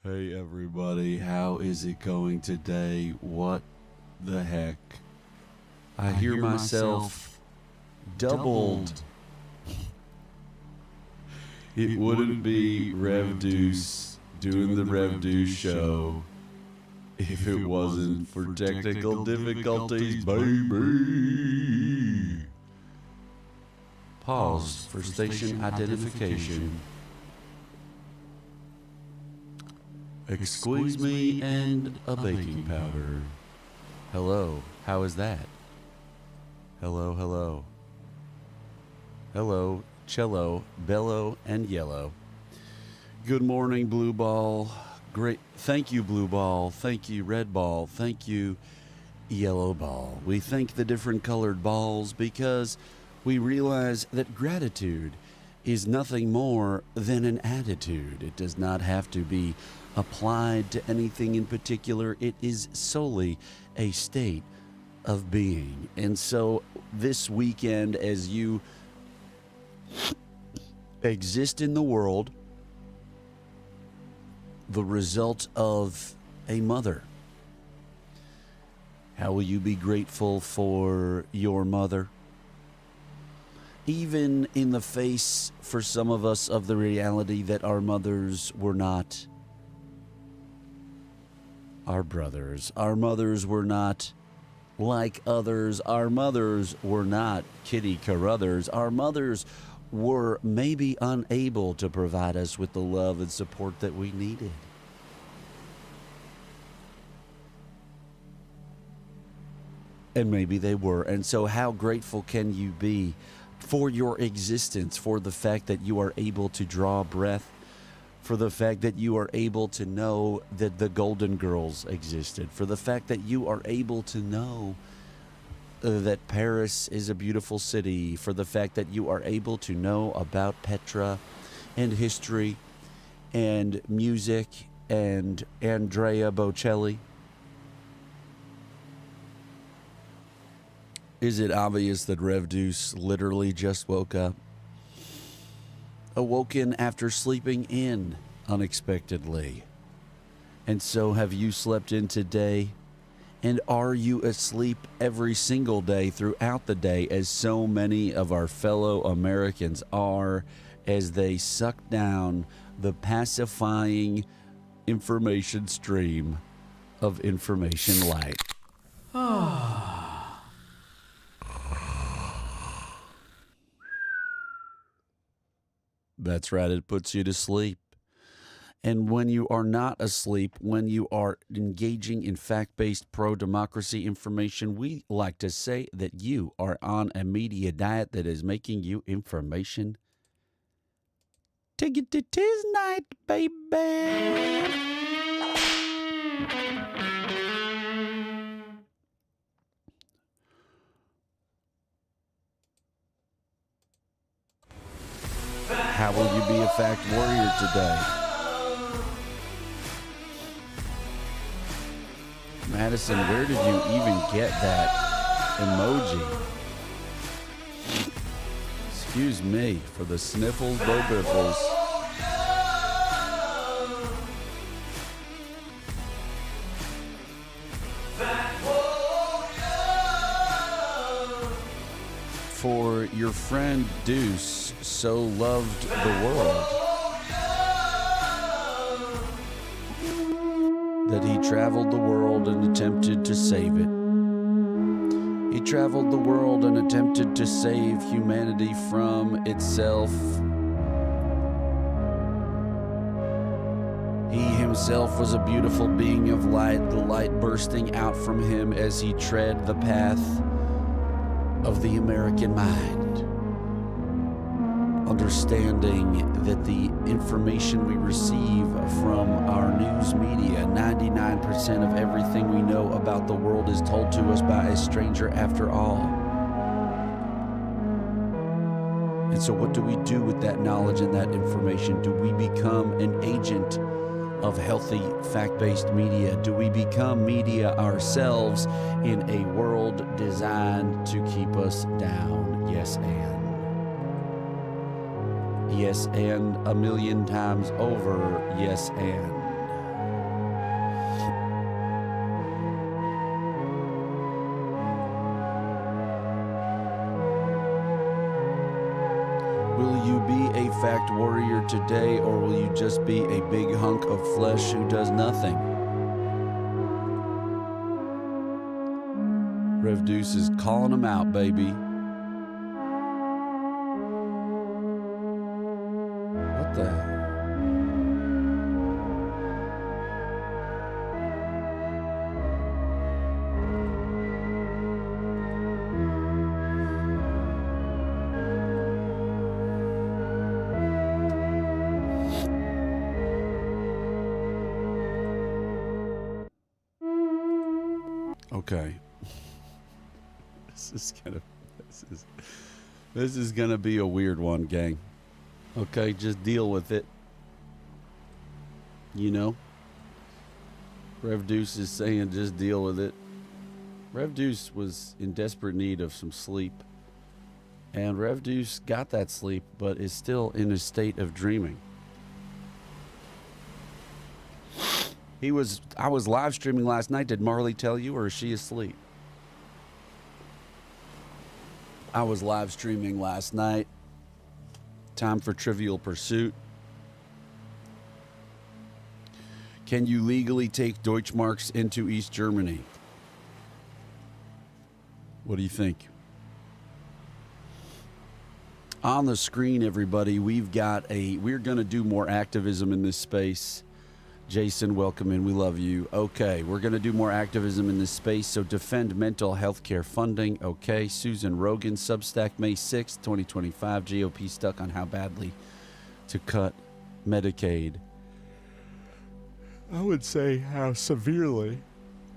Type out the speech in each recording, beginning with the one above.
Hey everybody, how is it going today? What the heck? I hear myself doubled. It wouldn't be Rev Deuce doing the Rev Deuce show if it wasn't for technical difficulties, baby. Pause for station identification. Squeeze me and a baking powder. Hello, how is that? Hello, hello. Hello, cello, bellow, and yellow. Good morning, Blue Ball. Great. Thank you, Blue Ball. Thank you, Red Ball. Thank you, Yellow Ball. We thank the different colored balls because we realize that gratitude is nothing more than an attitude. It does not have to be applied to anything in particular. It is solely a state of being. And so this weekend, as you exist in the world, the result of a mother, how will you be grateful for your mother? Even in the face, for some of us, of the reality that our mothers were not our brothers. Our mothers were not like others. Our mothers were not Kitty Carruthers. Our mothers were maybe unable to provide us with the love and support that we needed. And maybe they were. And so how grateful can you be for your existence, for the fact that you are able to draw breath, for the fact that you are able to know that the Golden Girls existed, for the fact that you are able to know that Paris is a beautiful city, for the fact that you are able to know about Petra and history and music and Andrea Bocelli. Is it obvious that Rev Deuce literally just woke up? Awoken after sleeping in unexpectedly. And so have you slept in today? And are you asleep every single day throughout the day, as so many of our fellow Americans are, as they suck down the pacifying information stream of information light? That's right, it puts you to sleep. And when you are not asleep, when you are engaging in fact-based pro-democracy information, we like to say that you are on a media diet that is making you information. Take it to tis night, baby. How will you be a fact warrior today? Madison, where did you even get that emoji? Excuse me for the sniffles, bobiffles. For your friend Deuce so loved the world that he traveled the world and attempted to save it. He traveled the world and attempted to save humanity from itself. He himself was a beautiful being of light, the light bursting out from him as he tread the path of the American mind. Understanding that the information we receive from our news media, 99% of everything we know about the world is told to us by a stranger after all. And so what do we do with that knowledge and that information? Do we become an agent of healthy, fact-based media? Do we become media ourselves in a world designed to keep us down? Yes, and. Yes, and a million times over. Yes, and. fact warrior today, or will you just be a big hunk of flesh who does nothing? Rev Deuce is calling him out, baby. What the hell? Okay. This is gonna be a weird one, gang. Okay, just deal with it. You know? Rev Deuce is saying just deal with it. Rev Deuce was in desperate need of some sleep. And Rev Deuce got that sleep, but is still in a state of dreaming. I was live streaming last night. Did Marley tell you, or is she asleep? I was live streaming last night. Time for Trivial Pursuit. Can you legally take Deutschmarks into East Germany? What do you think? On the screen, everybody, we're going to do more activism in this space. Jason, welcome in. We love you. Okay, we're going to do more activism in this space. So defend mental health care funding. Okay, Susan Rogan, Substack, May 6th, 2025. GOP stuck on how badly to cut Medicaid. I would say how severely.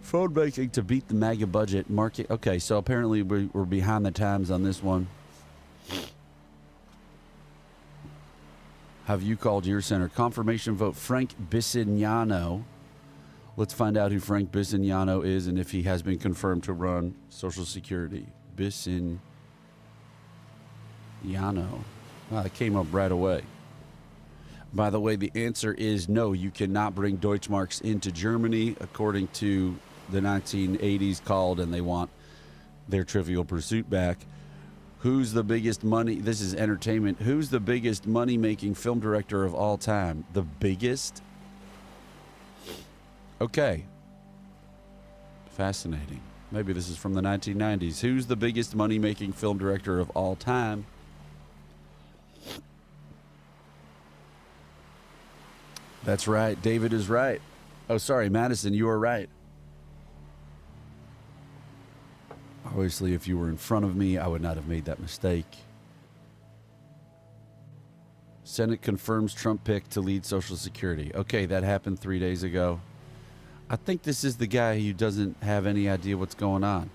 Phone banking to beat the MAGA budget. Market. Okay, so apparently we're behind the times on this one. Have you called your center? Confirmation vote, Frank Bisignano. Let's find out who Frank Bisignano is and if he has been confirmed to run Social Security. Bisignano. Wow, that came up right away. By the way, the answer is no. You cannot bring Deutschmarks into Germany, according to the 1980s called, and they want their Trivial Pursuit back. Who's the biggest money? This is entertainment. Who's the biggest money-making film director of all time? The biggest? Okay. Fascinating. Maybe this is from the 1990s. Who's the biggest money-making film director of all time? That's right. David is right. Oh, sorry, Madison, you are right. Obviously, if you were in front of me, I would not have made that mistake. Senate confirms Trump pick to lead Social Security. Okay, that happened 3 days ago. I think this is the guy who doesn't have any idea what's going on.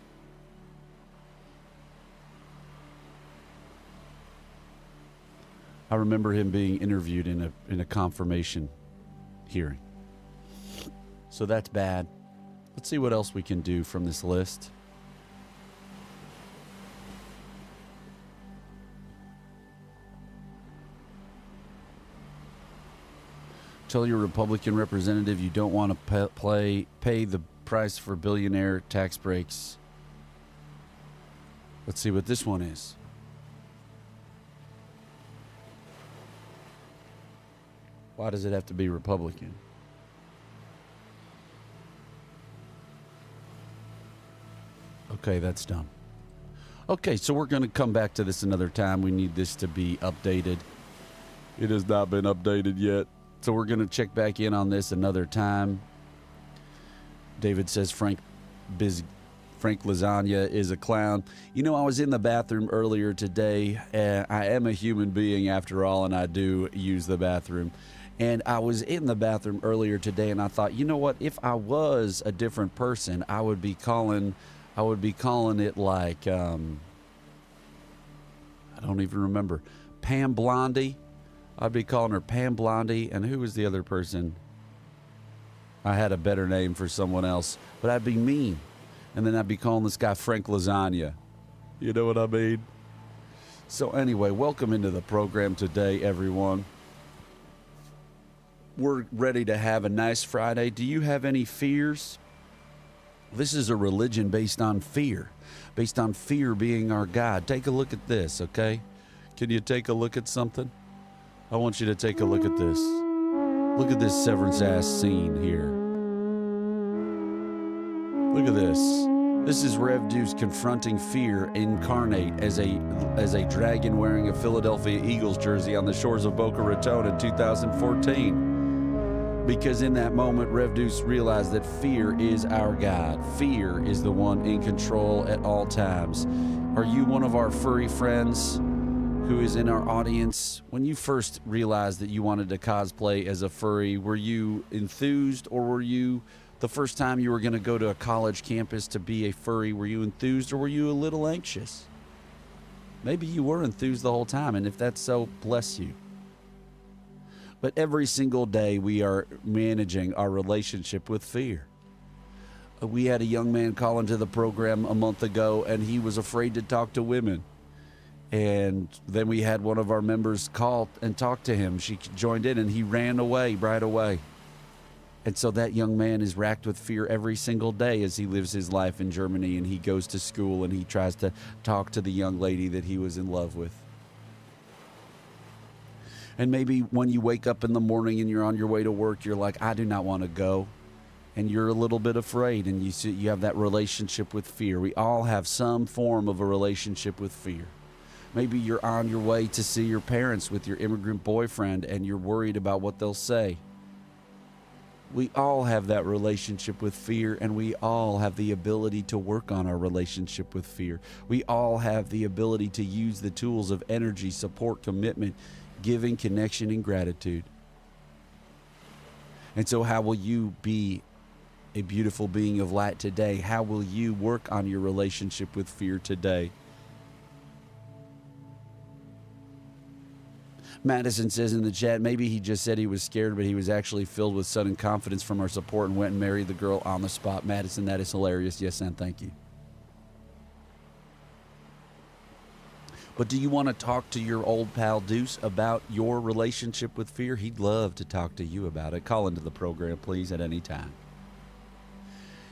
I remember him being interviewed in a confirmation hearing. So that's bad. Let's see what else we can do from this list. Tell your Republican representative you don't want to pay the price for billionaire tax breaks. Let's see what this one is. Why does it have to be Republican? Okay, that's done. Okay, so we're going to come back to this another time. We need this to be updated. It has not been updated yet. So we're going to check back in on this another time. David says Frank Lasagna is a clown. You know, I was in the bathroom earlier today. I am a human being after all, and I do use the bathroom. And I was in the bathroom earlier today, and I thought, you know what? If I was a different person, I would be calling it like, I don't even remember, Pam Blondie. I'd be calling her Pam Blondie, and who was the other person? I had a better name for someone else, but I'd be mean. And then I'd be calling this guy Frank Lasagna. You know what I mean? So anyway, welcome into the program today, everyone. We're ready to have a nice Friday. Do you have any fears? This is a religion based on fear being our God. Take a look at this, okay? Can you take a look at something? I want you to take a look at this. Look at this severance ass scene here. Look at this. This is Rev Deuce confronting fear incarnate as a dragon wearing a Philadelphia Eagles jersey on the shores of Boca Raton in 2014. Because in that moment, Rev Deuce realized that fear is our God. Fear is the one in control at all times. Are you one of our furry friends who is in our audience? When you first realized that you wanted to cosplay as a furry, were you enthused, or were you, the first time you were going to go to a college campus to be a furry, were you enthused or were you a little anxious? Maybe you were enthused the whole time, and if that's so, bless you. But every single day we are managing our relationship with fear. We had a young man call into the program a month ago, and he was afraid to talk to women. And then we had one of our members call and talk to him. She joined in, and he ran away right away. And so that young man is racked with fear every single day as he lives his life in Germany, and he goes to school and he tries to talk to the young lady that he was in love with. And maybe when you wake up in the morning and you're on your way to work, you're like, I do not want to go. And you're a little bit afraid, and you have that relationship with fear. We all have some form of a relationship with fear. Maybe you're on your way to see your parents with your immigrant boyfriend, and you're worried about what they'll say. We all have that relationship with fear, and we all have the ability to work on our relationship with fear. We all have the ability to use the tools of energy, support, commitment, giving, connection, and gratitude. And so how will you be a beautiful being of light today? How will you work on your relationship with fear today? Madison says in the chat, maybe he just said he was scared, but he was actually filled with sudden confidence from our support and went and married the girl on the spot. Madison, that is hilarious. Yes, and thank you. But do you want to talk to your old pal Deuce about your relationship with fear? He'd love to talk to you about it. Call into the program, please, at any time.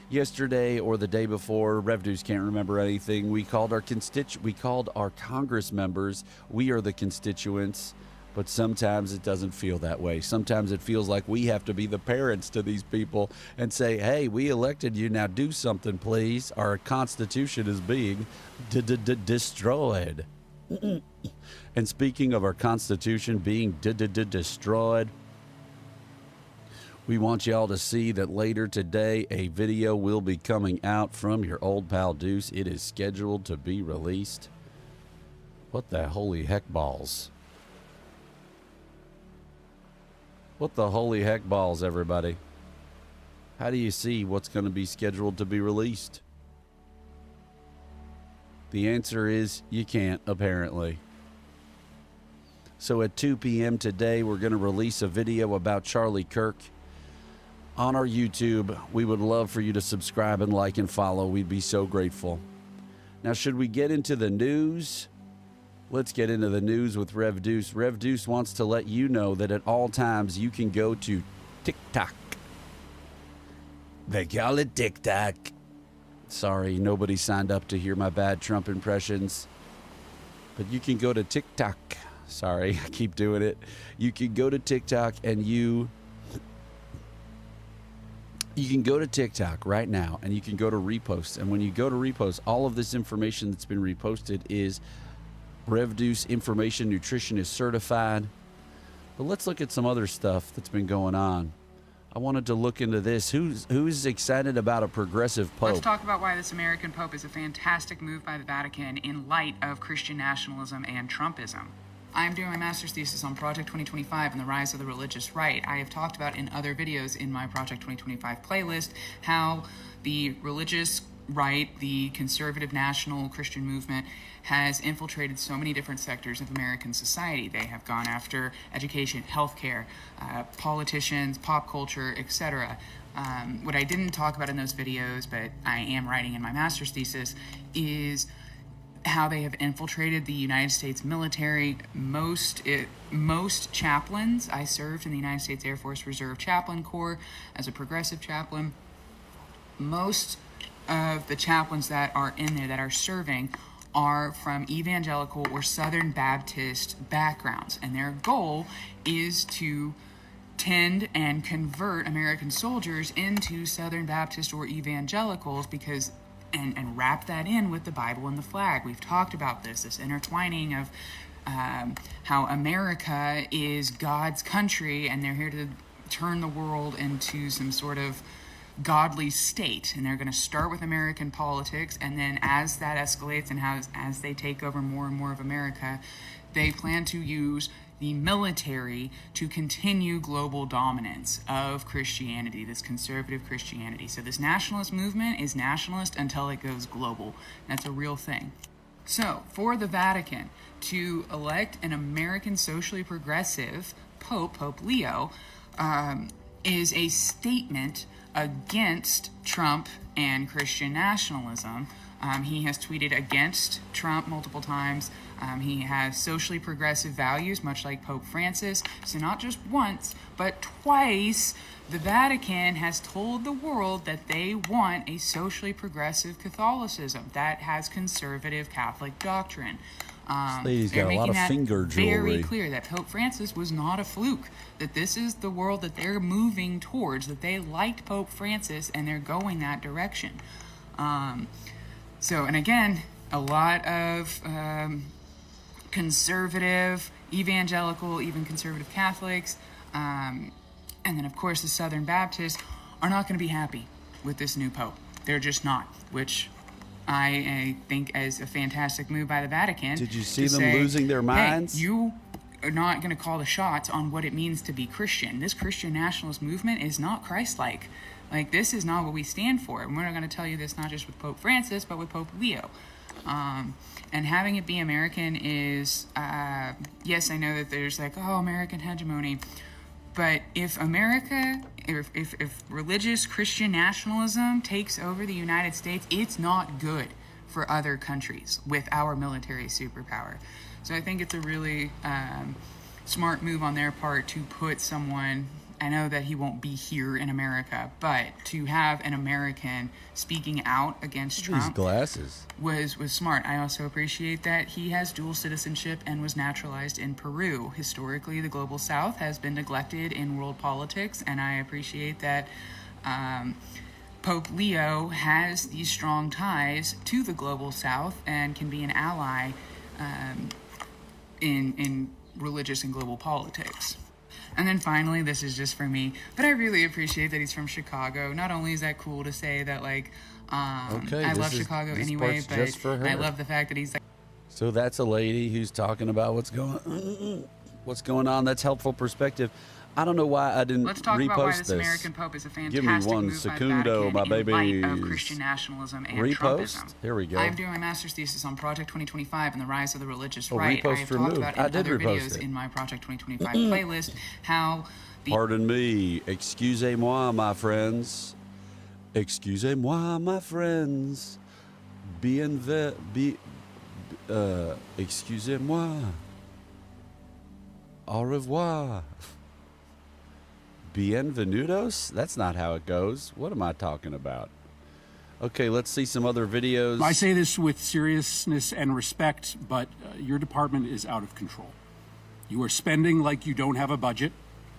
Yesterday or the day before, Rev Deuce can't remember anything. We called our Congress members. We are the constituents. But sometimes it doesn't feel that way. Sometimes it feels like we have to be the parents to these people and say, hey, we elected you, now do something, please. Our Constitution is being destroyed. And speaking of our Constitution being destroyed, we want y'all to see that later today a video will be coming out from your old pal Deuce. It is scheduled to be released. What the holy heck balls? What the holy heck balls, everybody? How do you see what's going to be scheduled to be released? The answer is you can't, apparently. So at 2 p.m. today, we're going to release a video about Charlie Kirk on our YouTube. We would love for you to subscribe and like and follow. We'd be so grateful. Now, should we get into the news? Let's get into the news with Rev Deuce. Rev Deuce wants to let you know that at all times you can go to TikTok. They call it TikTok. Sorry, nobody signed up to hear my bad Trump impressions. But you can go to TikTok. Sorry, I keep doing it. You can go to TikTok and you can go to TikTok right now and you can go to reposts. And when you go to repost, all of this information that's been reposted is Rev Deuce Information Nutritionist Certified. But let's look at some other stuff that's been going on. I wanted to look into this. Who's excited about a progressive pope? Let's talk about why this American pope is a fantastic move by the Vatican in light of Christian nationalism and Trumpism. I'm doing my master's thesis on Project 2025 and the rise of the religious right. I have talked about in other videos in my Project 2025 playlist how the religious right, the conservative national Christian movement, has infiltrated so many different sectors of American society. They have gone after education, healthcare, politicians, pop culture, etc. What I didn't talk about in those videos, but I am writing in my master's thesis, is how they have infiltrated the United States military. Most chaplains, I served in the United States Air Force Reserve Chaplain Corps as a progressive chaplain. Most of the chaplains that are in there that are serving are from evangelical or Southern Baptist backgrounds, and their goal is to tend and convert American soldiers into Southern Baptist or evangelicals because and wrap that in with the Bible and the flag. We've talked about this intertwining of how America is God's country and they're here to turn the world into some sort of godly state, and they're going to start with American politics, and then as that escalates and as they take over more and more of America, they plan to use the military to continue global dominance of Christianity, this conservative Christianity. So this nationalist movement is nationalist until it goes global. That's a real thing. So for the Vatican to elect an American socially progressive Pope, Pope Leo, is a statement against Trump and Christian nationalism. He has tweeted against Trump multiple times. He has socially progressive values, much like Pope Francis. So not just once, but twice, the Vatican has told the world that they want a socially progressive Catholicism that has conservative Catholic doctrine. This lady's got a lot of finger jewelry. Very clear that Pope Francis was not a fluke, that this is the world that they're moving towards, that they liked Pope Francis and they're going that direction. So, and again, a lot of conservative, evangelical, even conservative Catholics, and then of course the Southern Baptists are not going to be happy with this new Pope. They're just not, which I think is a fantastic move by the Vatican. Did you see them losing their minds? Hey, you are not going to call the shots on what it means to be Christian. This Christian nationalist movement is not Christ-like. Like, this is not what we stand for. And we're going to tell you this not just with Pope Francis, but with Pope Leo. And having it be American is, yes, I know that there's like, oh, American hegemony. But if America, if religious Christian nationalism takes over the United States, it's not good for other countries with our military superpower. So I think it's a really smart move on their part to put someone, I know that he won't be here in America, but to have an American speaking out against Trump, these glasses, was smart. I also appreciate that he has dual citizenship and was naturalized in Peru. Historically, the Global South has been neglected in world politics, and I appreciate that Pope Leo has these strong ties to the Global South and can be an ally in religious and global politics. And then finally, this is just for me, but I really appreciate that he's from Chicago. Not only is that cool to say that, like, I love Chicago anyway, but I love the fact that he's like. So that's a lady who's talking about what's going on. That's helpful perspective. I don't know why I didn't Let's talk repost about why this this. American Pope is a fantastic Give me one move secundo, by the Vatican my in light of babies. Christian nationalism and Repost? Trumpism. Here we go. I'm doing my master's thesis on Project 2025 and the rise of the religious Oh, right. I repost have removed. talked about I in did other repost videos it. in my Project 2025 playlist how the Pardon me. Excusez-moi, my friends. Excusez-moi, my friends. Excusez-moi. Au revoir. Bienvenidos? That's not how it goes. What am I talking about? Okay, let's see some other videos. I say this with seriousness and respect, but your department is out of control. You are spending like you don't have a budget.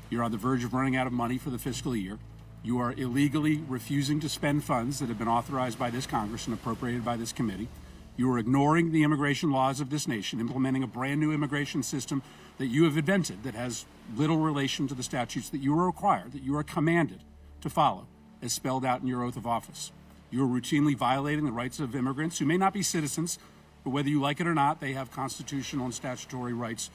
You're on the verge of running out of money for the fiscal year. You are illegally refusing to spend funds that have been authorized by this Congress and appropriated by this committee. You are ignoring the immigration laws of this nation, implementing a brand new immigration system that you have invented that has little relation to the statutes that you are required, that you are commanded to follow, as spelled out in your oath of office. You are routinely violating the rights of immigrants who may not be citizens, but whether you like it or not, they have constitutional and statutory rights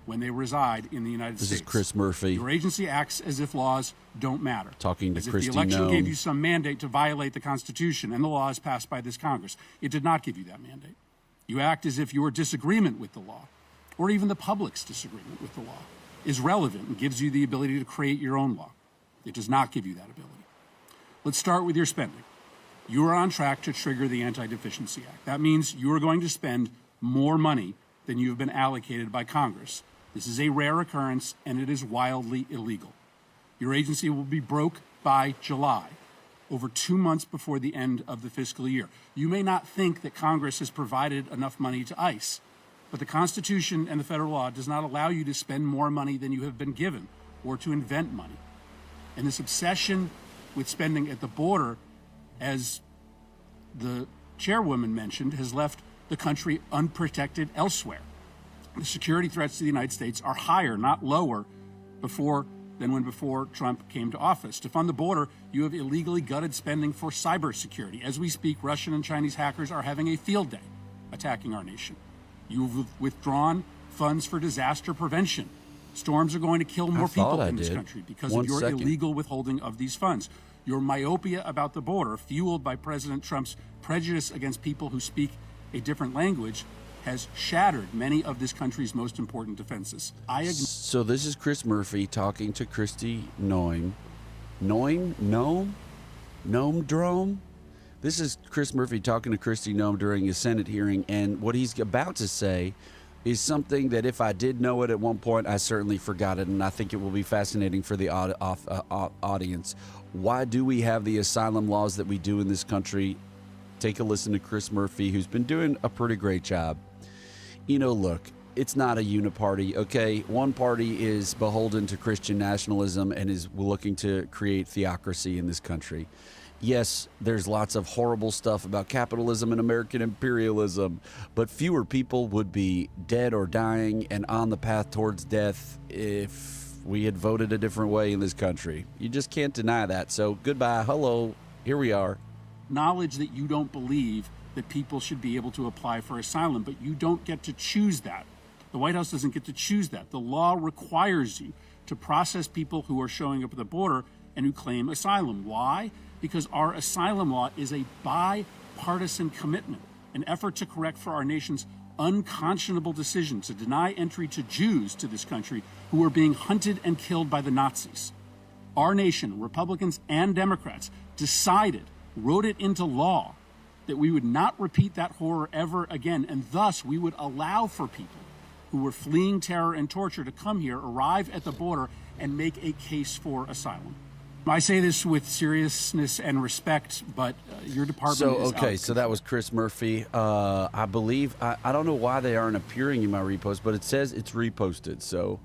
when they reside in the United States. This is Chris Murphy. Your agency acts as if laws don't matter. Talking to as if Christy the election Nome. gave you some mandate to violate the Constitution and the laws passed by this Congress. It did not give you that mandate. You act as if your disagreement with the law, or even the public's disagreement with the law, is relevant and gives you the ability to create your own law. It does not give you that ability. Let's start with your spending. You are on track to trigger the Anti-Deficiency Act. That means you are going to spend more money than you have been allocated by Congress. This is a rare occurrence, and it is wildly illegal. Your agency will be broke by July. over 2 months before the end of the fiscal year. You may not think that Congress has provided enough money to ICE, but the Constitution and the federal law does not allow you to spend more money than you have been given or to invent money. And this obsession with spending at the border, as the chairwoman mentioned, has left the country unprotected elsewhere. The security threats to the United States are higher, not lower, than before Trump came to office. To fund the border, you have illegally gutted spending for cybersecurity. As we speak, Russian and Chinese hackers are having a field day attacking our nation. You've withdrawn funds for disaster prevention. Storms are going to kill more people in this country because of your illegal withholding of these funds. Your myopia about the border, fueled by President Trump's prejudice against people who speak a different language, has shattered many of this country's most important defenses. So this is Chris Murphy talking to Kristi Noem. Noem? This is Chris Murphy talking to Kristi Noem during a Senate hearing, and what he's about to say is something that if I did know it at one point, I certainly forgot it, and I think it will be fascinating for the audience. Why do we have the asylum laws that we do in this country? Take a listen to Chris Murphy, who's been doing a pretty great job. You know, look, it's not a uniparty, okay? One party is beholden to Christian nationalism and is looking to create theocracy in this country. Yes, there's lots of horrible stuff about capitalism and American imperialism, but fewer people would be dead or dying and on the path towards death if we had voted a different way in this country. You just can't deny that. So goodbye, hello, here we are. Knowledge that you don't believe that people should be able to apply for asylum, but you don't get to choose that. The White House doesn't get to choose that. The law requires you to process people who are showing up at the border and who claim asylum. Why? Because our asylum law is a bipartisan commitment, an effort to correct for our nation's unconscionable decision to deny entry to Jews to this country who were being hunted and killed by the Nazis. Our nation, Republicans and Democrats, wrote it into law that we would not repeat that horror ever again, and thus we would allow for people who were fleeing terror and torture to come here, arrive at the border, and make a case for asylum. I say this with seriousness and respect, but your department is out. So that was Chris Murphy. I believe, I don't know why they aren't appearing in my repost, but it says it's reposted. So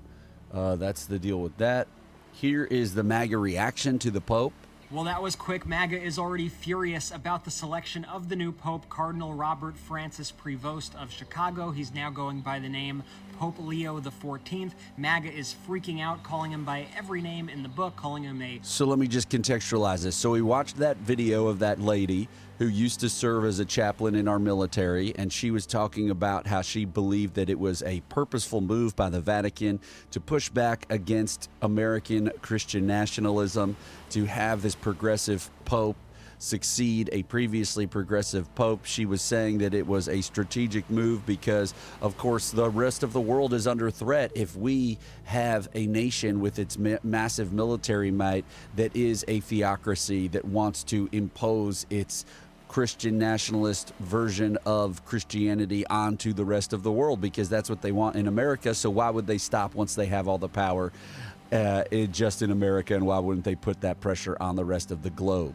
that's the deal with that. Here is the MAGA reaction to the Pope. Well, that was quick. MAGA is already furious about the selection of the new Pope, Cardinal Robert Francis Prevost of Chicago. He's now going by the name Pope Leo XIV. MAGA is freaking out, calling him by every name in the book, calling him a... So let me just contextualize this. So we watched that video of that lady who used to serve as a chaplain in our military, and she was talking about how she believed that it was a purposeful move by the Vatican to push back against American Christian nationalism, to have this progressive pope succeed a previously progressive pope. She was saying that it was a strategic move because, of course, the rest of the world is under threat if we have a nation with its massive military might that is a theocracy that wants to impose its Christian nationalist version of Christianity onto the rest of the world, because that's what they want in America. So why would they stop once they have all the power just in America, and why wouldn't they put that pressure on the rest of the globe?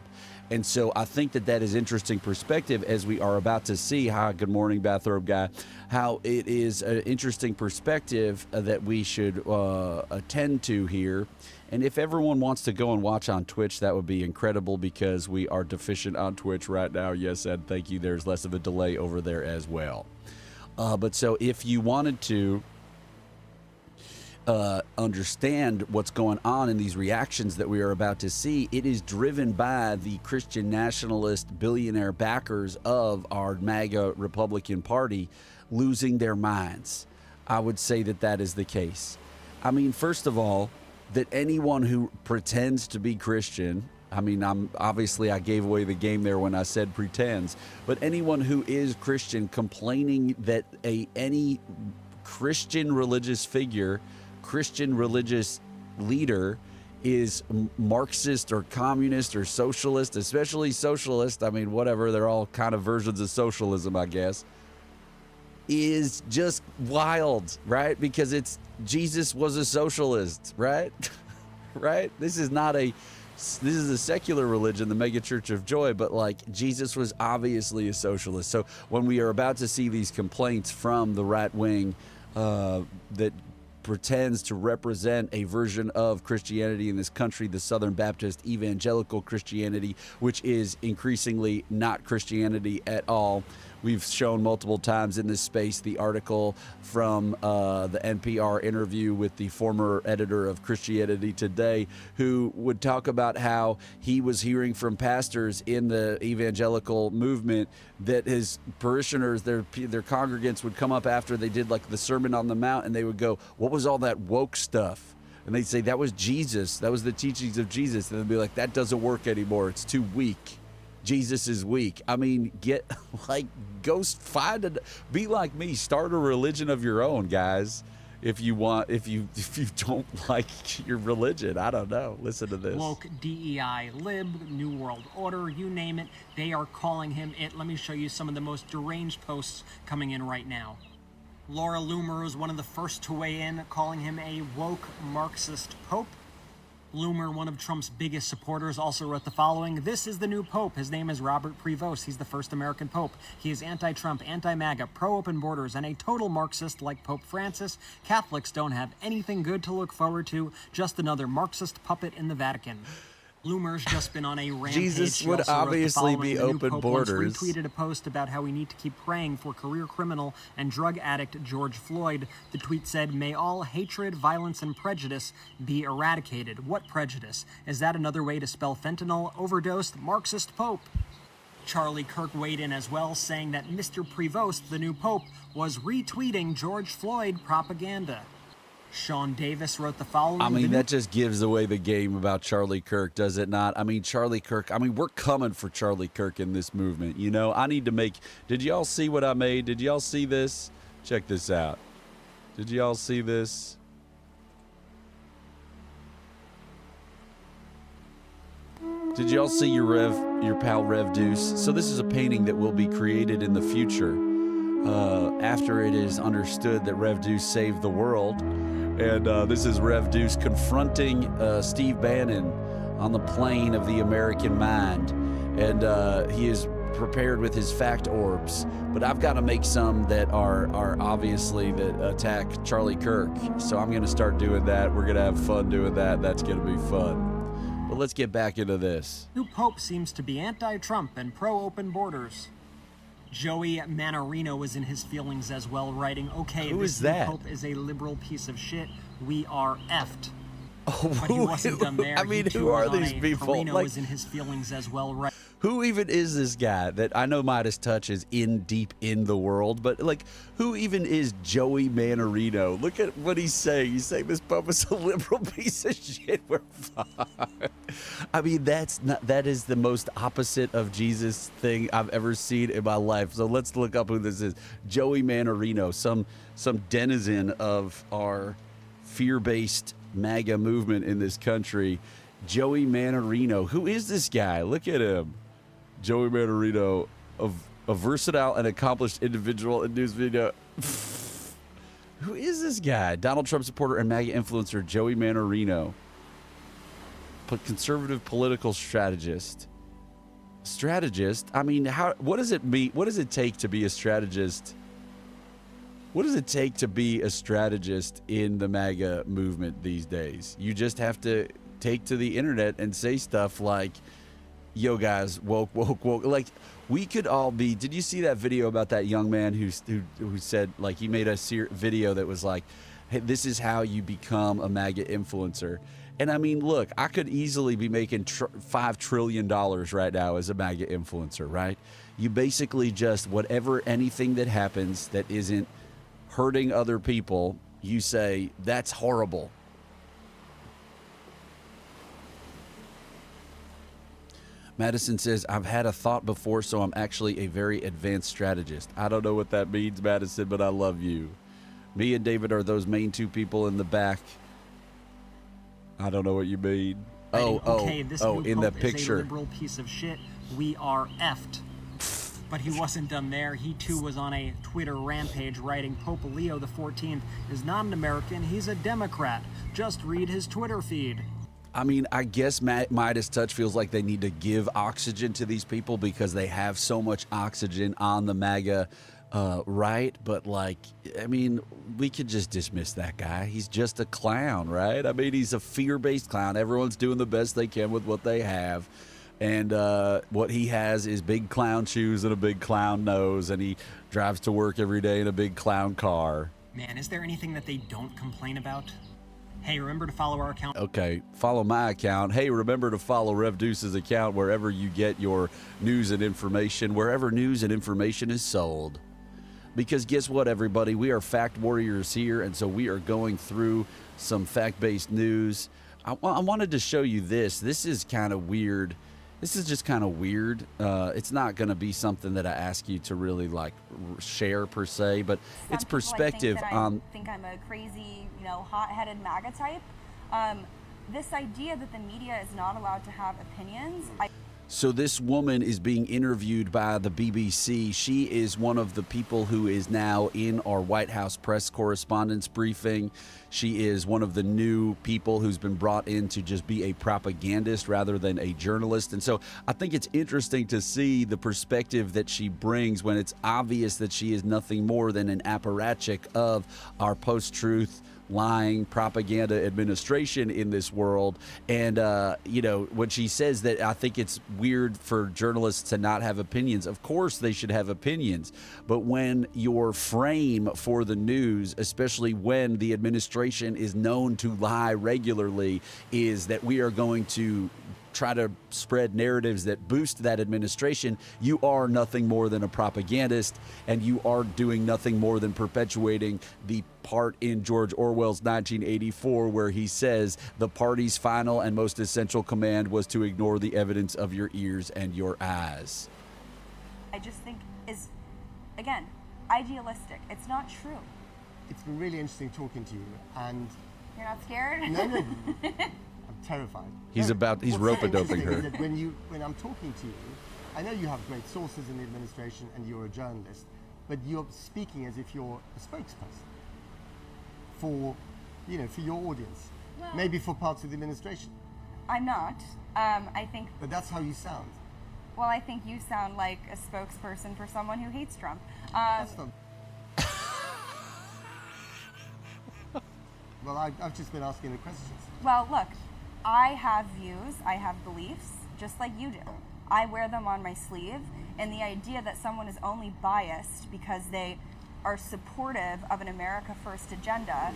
And so I think that that is interesting perspective, as we are about to see. Hi, good morning, bathrobe guy. How it is an interesting perspective that we should attend to here. And if everyone wants to go and watch on Twitch, that would be incredible, because we are deficient on Twitch right now. Yes, Ed, thank you. There's less of a delay over there as well. But so if you wanted to understand what's going on in these reactions that we are about to see, it is driven by the Christian nationalist billionaire backers of our MAGA Republican Party losing their minds. I would say that that is the case. I mean, first of all, that anyone who pretends to be Christian, I mean, I gave away the game there when I said pretends, but anyone who is Christian complaining that any Christian religious figure, Christian religious leader is Marxist or communist or socialist, especially socialist, I mean, whatever, they're all kind of versions of socialism, I guess, is just wild, right? Because Jesus was a socialist, right? Right? This is not a this is a secular religion, the mega church of joy, but like Jesus was obviously a socialist. So when we are about to see these complaints from the right wing that pretends to represent a version of Christianity in this country, the Southern Baptist evangelical Christianity, which is increasingly not Christianity at all. We've shown multiple times in this space the article from the NPR interview with the former editor of Christianity Today, who would talk about how he was hearing from pastors in the evangelical movement that his parishioners, their congregants would come up after they did like the Sermon on the Mount, and they would go, "What was all that woke stuff?" And they'd say, "That was Jesus. That was the teachings of Jesus." And they'd be like, "That doesn't work anymore. It's too weak. Jesus is weak." I mean, be like me, start a religion of your own, guys. If you don't like your religion, I don't know. Listen to this. Woke, DEI, lib, New World Order, you name it, they are calling him it. Let me show you some of the most deranged posts coming in right now. Laura Loomer was one of the first to weigh in, calling him a woke Marxist pope. Loomer, one of Trump's biggest supporters, also wrote the following: "This is the new pope. His name is Robert Prevost. He's the first American pope. He is anti-Trump, anti-MAGA, pro-open borders, and a total Marxist like Pope Francis. Catholics don't have anything good to look forward to, just another Marxist puppet in the Vatican." Loomer's just been on a rampage. Jesus She would also wrote the obviously following: be "The new open pope borders." Once retweeted a post about how we need to keep praying for career criminal and drug addict George Floyd. The tweet said, "May all hatred, violence, and prejudice be eradicated." What prejudice? Is that another way to spell fentanyl? Overdosed Marxist Pope. Charlie Kirk weighed in as well, saying that Mr. Prevost, the new pope, was retweeting George Floyd propaganda. Sean Davis wrote the following: I mean, that just gives away the game about Charlie Kirk, does it not? I mean, Charlie Kirk, we're coming for Charlie Kirk in this movement. You know, I need to make, did y'all see what I made? Did y'all see this? Check this out. Did y'all see this? Did y'all see your pal Rev Deuce? So this is a painting that will be created in the future after it is understood that Rev Deuce saved the world. And this is Rev Deuce confronting Steve Bannon on the plane of the American mind. And he is prepared with his fact orbs. But I've got to make some that are obviously that attack Charlie Kirk. So I'm going to start doing that. We're going to have fun doing that. That's going to be fun. But let's get back into this. New pope seems to be anti-Trump and pro-open borders. Joey Manorino was in his feelings as well, writing, "Okay, Who this is that? new pope is a liberal piece of shit. We are effed." Oh, But he wasn't done there. I mean, He too who are was on these a people? Carino Like, was in his feelings as well, right? who even is this guy that I know Midas Touch is deep in the world, but like, who even is Joey Manorino? Look at what he's saying. He's saying this pope is a liberal piece of shit. We're fine. I mean, that is the most opposite of Jesus thing I've ever seen in my life. So let's look up who this is. Joey Manorino, some denizen of our fear-based MAGA movement in this country. Joey Manorino. Who is this guy? Look at him. Joey Manorino, a versatile and accomplished individual in news video. Who is this guy? Donald Trump supporter and MAGA influencer Joey Manorino. Conservative political strategist. Strategist? I mean, what does it mean? What does it take to be a strategist? What does it take to be a strategist in the MAGA movement these days? You just have to take to the internet and say stuff like, "Yo, guys, woke." Like, we could all be. Did you see that video about that young man who said, like, he made a video that was like, "Hey, this is how you become a MAGA influencer." And I mean, look, I could easily be making $5 trillion right now as a MAGA influencer, right? You basically just, anything that happens that isn't hurting other people, you say, "That's horrible." Madison says, "I've had a thought before, so I'm actually a very advanced strategist." I don't know what that means, Madison, but I love you. Me and David are those main two people in the back. I don't know what you mean. This new in the pope picture. is a liberal piece of shit. We are effed. But he wasn't done there. He too was on a Twitter rampage, writing, "Pope Leo the 14th is not an American. He's a Democrat. Just read his Twitter feed." I mean, I guess Midas Touch feels like they need to give oxygen to these people because they have so much oxygen on the MAGA right. But, like, I mean, we could just dismiss that guy. He's just a clown, right? I mean, he's a fear-based clown. Everyone's doing the best they can with what they have. And what he has is big clown shoes and a big clown nose, and he drives to work every day in a big clown car. Man, is there anything that they don't complain about? Hey, remember to follow our account. Okay, follow my account. Hey, remember to follow Rev Deuce's account wherever you get your news and information, wherever news and information is sold. Because guess what, everybody? We are fact warriors here, and so we are going through some fact-based news. I wanted to show you this. This is kind of weird. This is just kind of weird. It's not going to be something that I ask you to really like share per se, but Some it's people, perspective on. I think I'm a crazy, hot-headed MAGA type. This idea that the media is not allowed to have opinions. So this woman is being interviewed by the BBC. She is one of the people who is now in our White House press correspondence briefing. She is one of the new people who's been brought in to just be a propagandist rather than a journalist. And so I think it's interesting to see the perspective that she brings when it's obvious that she is nothing more than an apparatchik of our post-truth lying propaganda administration in this world. And when she says that, I think it's weird for journalists to not have opinions. Of course they should have opinions, but when your frame for the news, especially when the administration is known to lie regularly, is that we are going to try to spread narratives that boost that administration, you are nothing more than a propagandist, and you are doing nothing more than perpetuating the part in George Orwell's 1984 where he says the party's final and most essential command was to ignore the evidence of your ears and your eyes. I just think is, again, idealistic. It's not true. It's been really interesting talking to you, and You're not scared? no, I'm terrified. He's What's rope-a-doping interesting her. is that when I'm talking to you, I know you have great sources in the administration and you're a journalist, but you're speaking as if you're a spokesperson for your audience, maybe for parts of the administration. I'm not. I think, But that's how you sound. well, I think you sound like a spokesperson for someone who hates Trump. That's not. Well, I've just been asking the questions. Well, look, I have views, I have beliefs, just like you do. I wear them on my sleeve, and the idea that someone is only biased because they are supportive of an America First agenda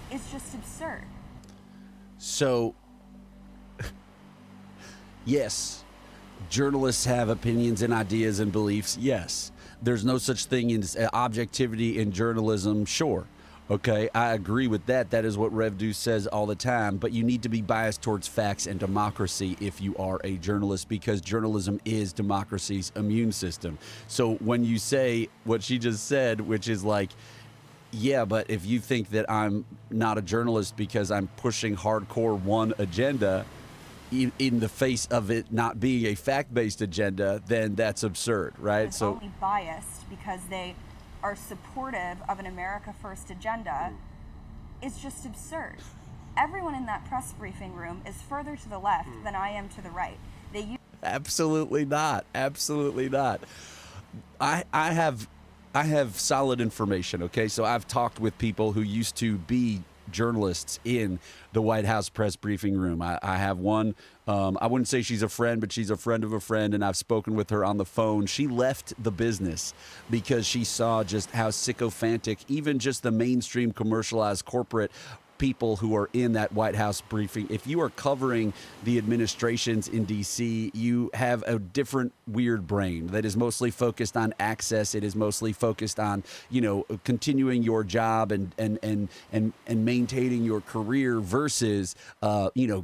is just absurd. So, yes, journalists have opinions and ideas and beliefs. Yes, there's no such thing as objectivity in journalism. Sure. Okay, I agree with that. That is what Rev Deuce says all the time. But you need to be biased towards facts and democracy if you are a journalist, because journalism is democracy's immune system. So when you say what she just said, which is like, yeah, but if you think that I'm not a journalist because I'm pushing hardcore one agenda in the face of it not being a fact-based agenda, then that's absurd, right? It's only biased because they are supportive of an America First agenda is just absurd. Everyone in that press briefing room is further to the left than I am to the right. Absolutely not. Absolutely not. I have solid information, okay? So I've talked with people who used to be journalists in the White House press briefing room. I have one, I wouldn't say she's a friend, but she's a friend of a friend, and I've spoken with her on the phone. She left the business because she saw just how sycophantic even just the mainstream commercialized corporate people who are in that White House briefing. If you are covering the administrations in D.C., you have a different weird brain that is mostly focused on access. It is mostly focused on, continuing your job and maintaining your career versus,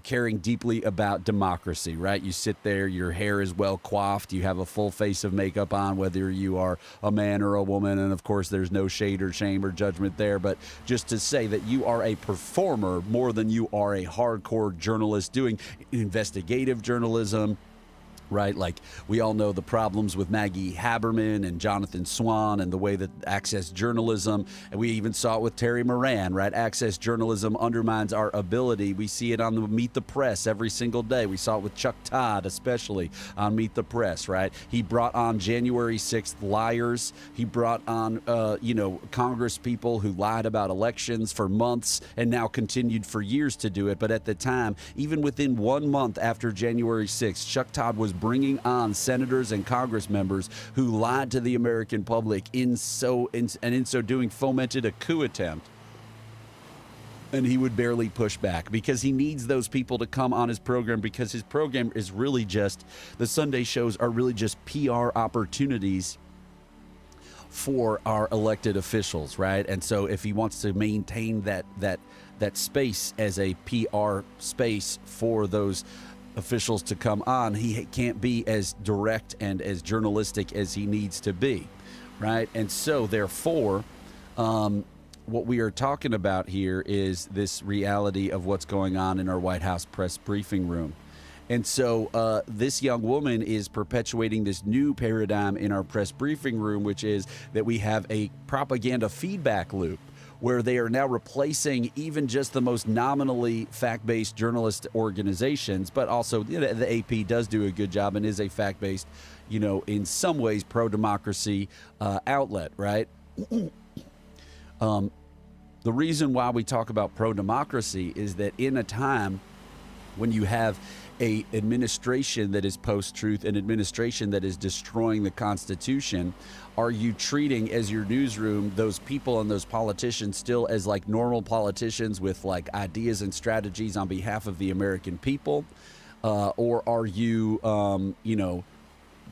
caring deeply about democracy, right? You sit there, your hair is well coiffed, you have a full face of makeup on, whether you are a man or a woman. And of course, there's no shade or shame or judgment there. But just to say that you are a performer more than you are a hardcore journalist doing investigative journalism, right? Like, we all know the problems with Maggie Haberman and Jonathan Swan and the way that access journalism, and we even saw it with Terry Moran, right? Access journalism undermines our ability. We see it on the Meet the Press every single day. We saw it with Chuck Todd, especially on Meet the Press, right? He brought on January 6th liars. He brought on, Congress people who lied about elections for months and now continued for years to do it. But at the time, even within 1 month after January 6th, Chuck Todd was bringing on senators and Congress members who lied to the American public in so doing fomented a coup attempt. And he would barely push back because he needs those people to come on his program, because his program is really just, the Sunday shows are really just PR opportunities for our elected officials, right? And so if he wants to maintain that space as a PR space for those officials to come on, he can't be as direct and as journalistic as he needs to be, right? And so therefore, what we are talking about here is this reality of what's going on in our White House press briefing room. And so this young woman is perpetuating this new paradigm in our press briefing room, which is that we have a propaganda feedback loop, where they are now replacing even just the most nominally fact-based journalist organizations, but also the AP does do a good job and is a fact-based, in some ways pro-democracy outlet, right? The reason why we talk about pro-democracy is that in a time when you have a administration that is post-truth, an administration that is destroying the Constitution, are you treating as your newsroom those people and those politicians still as like normal politicians with like ideas and strategies on behalf of the American people? Or are you,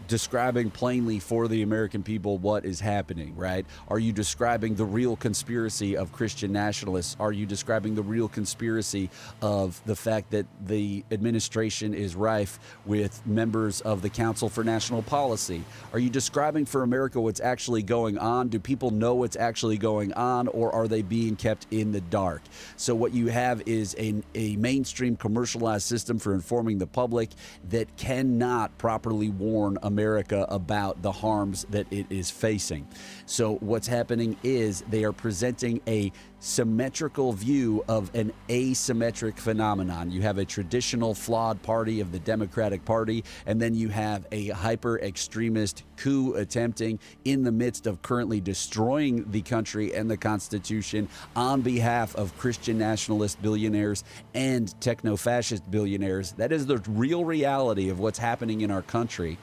describing plainly for the American people what is happening, right? Are you describing the real conspiracy of Christian nationalists? Are you describing the real conspiracy of the fact that the administration is rife with members of the Council for National Policy? Are you describing for America what's actually going on? Do people know what's actually going on, or are they being kept in the dark? So what you have is a mainstream commercialized system for informing the public that cannot properly warn America about the harms that it is facing. So what's happening is they are presenting a symmetrical view of an asymmetric phenomenon. You have a traditional flawed party of the Democratic Party, and then you have a hyper extremist coup attempting in the midst of currently destroying the country and the Constitution on behalf of Christian nationalist billionaires and techno-fascist billionaires. That is the real reality of what's happening in our country.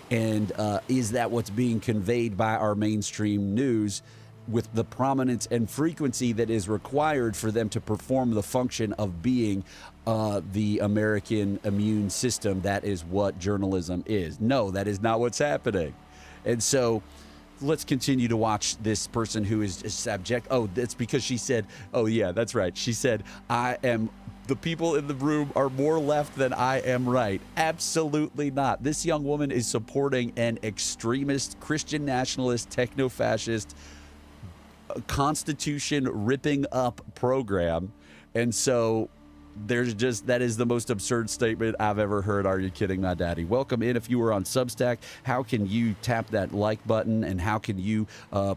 And is that what's being conveyed by our mainstream news with the prominence and frequency that is required for them to perform the function of being the American immune system? That is what journalism is. No, that is not what's happening. And so let's continue to watch this person who is just abject. Oh, that's because she said, oh yeah, that's right. She said, the people in the room are more left than I am right. Absolutely not. This young woman is supporting an extremist, Christian nationalist, techno-fascist, Constitution ripping up program. And so that is the most absurd statement I've ever heard. Are you kidding my daddy? Welcome in. If you were on Substack, how can you tap that like button, and how can you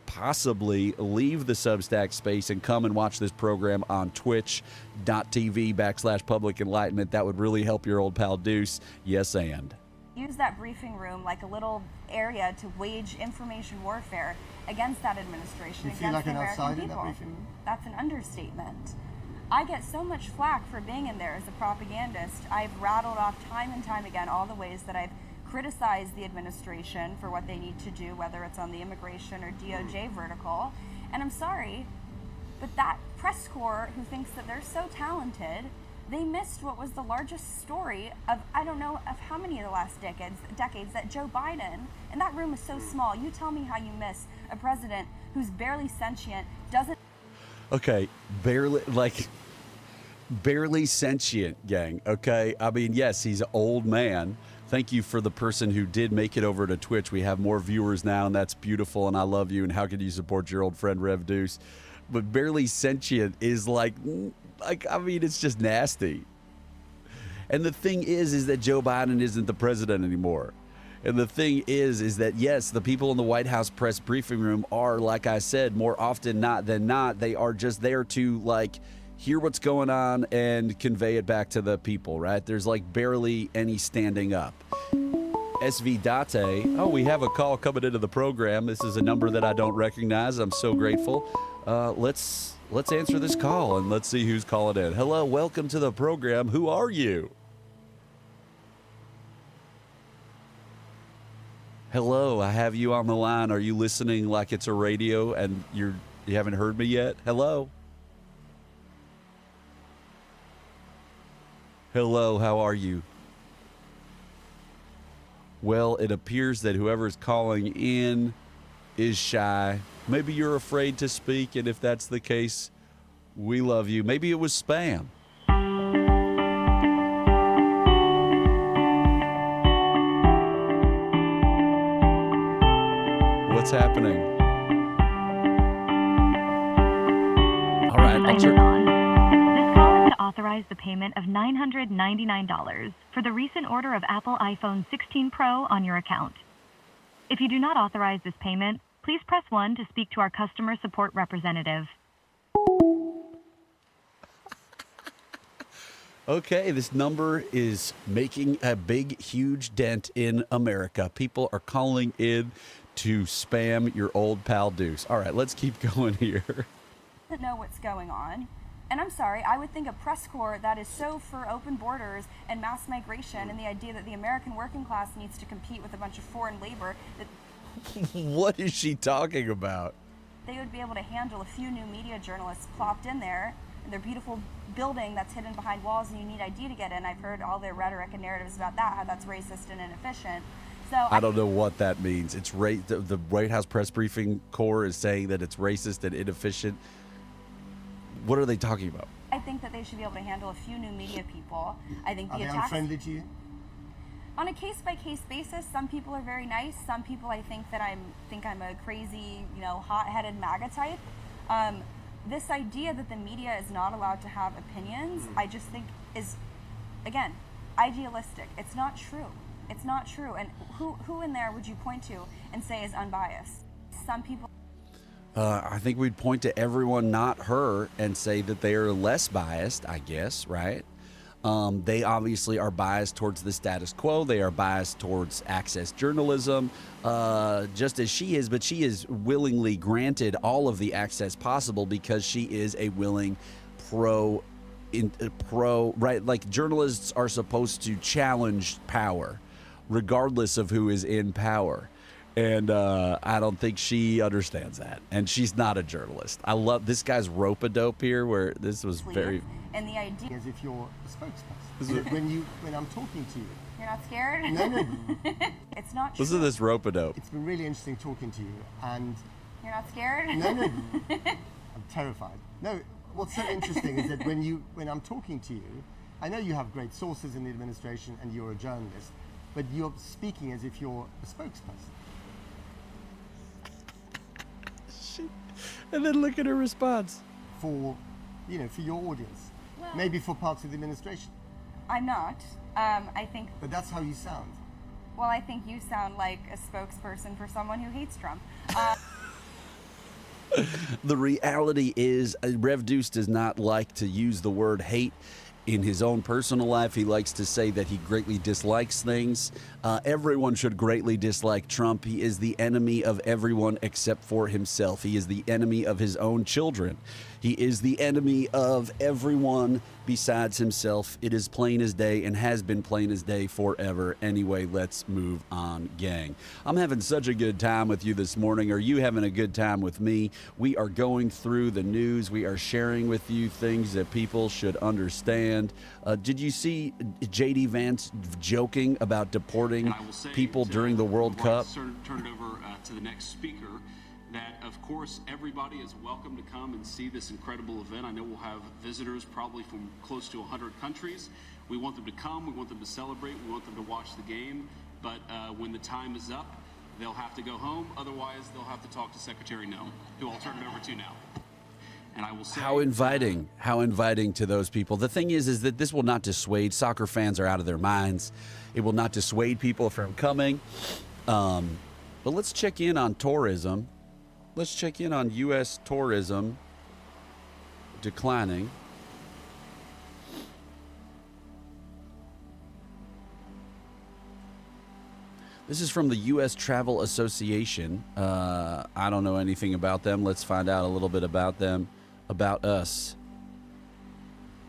possibly leave the Substack space and come and watch this program on twitch.tv/public enlightenment? That would really help your old pal Deuce. Yes, and use that briefing room like a little area to wage information warfare against that administration, you feel against like the an American outsider in people. that briefing room? That's an understatement. I get so much flack for being in there as a propagandist. I've rattled off time and time again all the ways that I've criticized the administration for what they need to do, whether it's on the immigration or DOJ vertical. And I'm sorry, but that press corps who thinks that they're so talented, they missed what was the largest story of, I don't know, of how many of the last decades that Joe Biden, and that room is so small. You tell me how you miss a president who's barely sentient, doesn't... Okay, barely sentient, gang, okay? I mean, yes, he's an old man. Thank you for the person who did make it over to Twitch. We have more viewers now, and that's beautiful, and I love you, and how can you support your old friend Rev Deuce? But barely sentient is like, I mean, it's just nasty. And the thing is that Joe Biden isn't the president anymore. And the thing is that, yes, the people in the White House press briefing room are, like I said, more often than not, they are just there to, like, hear what's going on and convey it back to the people, right? There's, like, barely any standing up. SV Date, oh, we have a call coming into the program. This is a number that I don't recognize. I'm so grateful. Let's answer this call and let's see who's calling in. Hello, welcome to the program. Who are you? Hello, I have you on the line. Are you listening like it's a radio and you haven't heard me yet? Hello? Hello, how are you? Well, it appears that whoever's calling in is shy. Maybe you're afraid to speak, and if that's the case, we love you. Maybe it was spam. What's happening? All right, I'll turn. This call is to authorize the payment of $999 for the recent order of Apple iPhone 16 Pro on your account. If you do not authorize this payment, please press 1 to speak to our customer support representative. Okay, this number is making a big, huge dent in America. People are calling in to spam your old pal Deuce. All right, let's keep going here. Doesn't know what's going on. And I'm sorry, I would think a press corps that is so for open borders and mass migration and the idea that the American working class needs to compete with a bunch of foreign labor, that What is she talking about? they would be able to handle a few new media journalists plopped in there in their beautiful building that's hidden behind walls and you need ID to get in. I've heard all their rhetoric and narratives about that, how that's racist and inefficient. So I don't know what that means. It's the White House press briefing corps is saying that it's racist and inefficient. What are they talking about? I think that they should be able to handle a few new media people. I think Are the they attacks unfriendly to you? on a case-by-case basis, some people are very nice. Some people I think I'm a crazy, hot-headed MAGA type. This idea that the media is not allowed to have opinions, I just think is, again, idealistic. It's not true. It's not true. And who in there would you point to and say is unbiased? Some people. I think we'd point to everyone, not her, and say that they are less biased, I guess, right? They obviously are biased towards the status quo. They are biased towards access journalism, just as she is, but she is willingly granted all of the access possible because she is a willing pro, right? Like journalists are supposed to challenge power, regardless of who is in power. And I don't think she understands that. And she's not a journalist. I love this guy's rope-a-dope here, where this was very. And the idea. As if you're a spokesperson. when I'm talking to you. You're not scared? No. It's not true. Listen to this rope-a-dope. It's been really interesting talking to you, and You're not scared? no. I'm terrified. No, what's so interesting is that when I'm talking to you, I know you have great sources in the administration and you're a journalist, but you're speaking as if you're a spokesperson. And then look at her response. For your audience. Well- Maybe for parts of the administration. I'm not. I think, But that's how you sound. well, I think you sound like a spokesperson for someone who hates Trump. The reality is, Rev Deuce does not like to use the word hate in his own personal life. He likes to say that he greatly dislikes things. Everyone should greatly dislike Trump. He is the enemy of everyone except for himself. He is the enemy of his own children. He is the enemy of everyone besides himself. It is plain as day and has been plain as day forever. Anyway, let's move on, gang. I'm having such a good time with you this morning. Are you having a good time with me? We are going through the news. We are sharing with you things that people should understand. Did you see J.D. Vance joking about deporting people during the World Cup? Turn it over to the next speaker. That, of course, everybody is welcome to come and see this incredible event. I know we'll have visitors probably from close to 100 countries. We want them to come. We want them to celebrate. We want them to watch the game. But when the time is up, they'll have to go home. Otherwise, they'll have to talk to Secretary No, who I'll turn it over to now. And I will say How inviting to those people. The thing is that this will not dissuade. Soccer fans are out of their minds. It will not dissuade people from coming. But let's check in on tourism. Let's check in on U.S. tourism declining. This is from the U.S. Travel Association. I don't know anything about them. Let's find out a little bit about them, about us.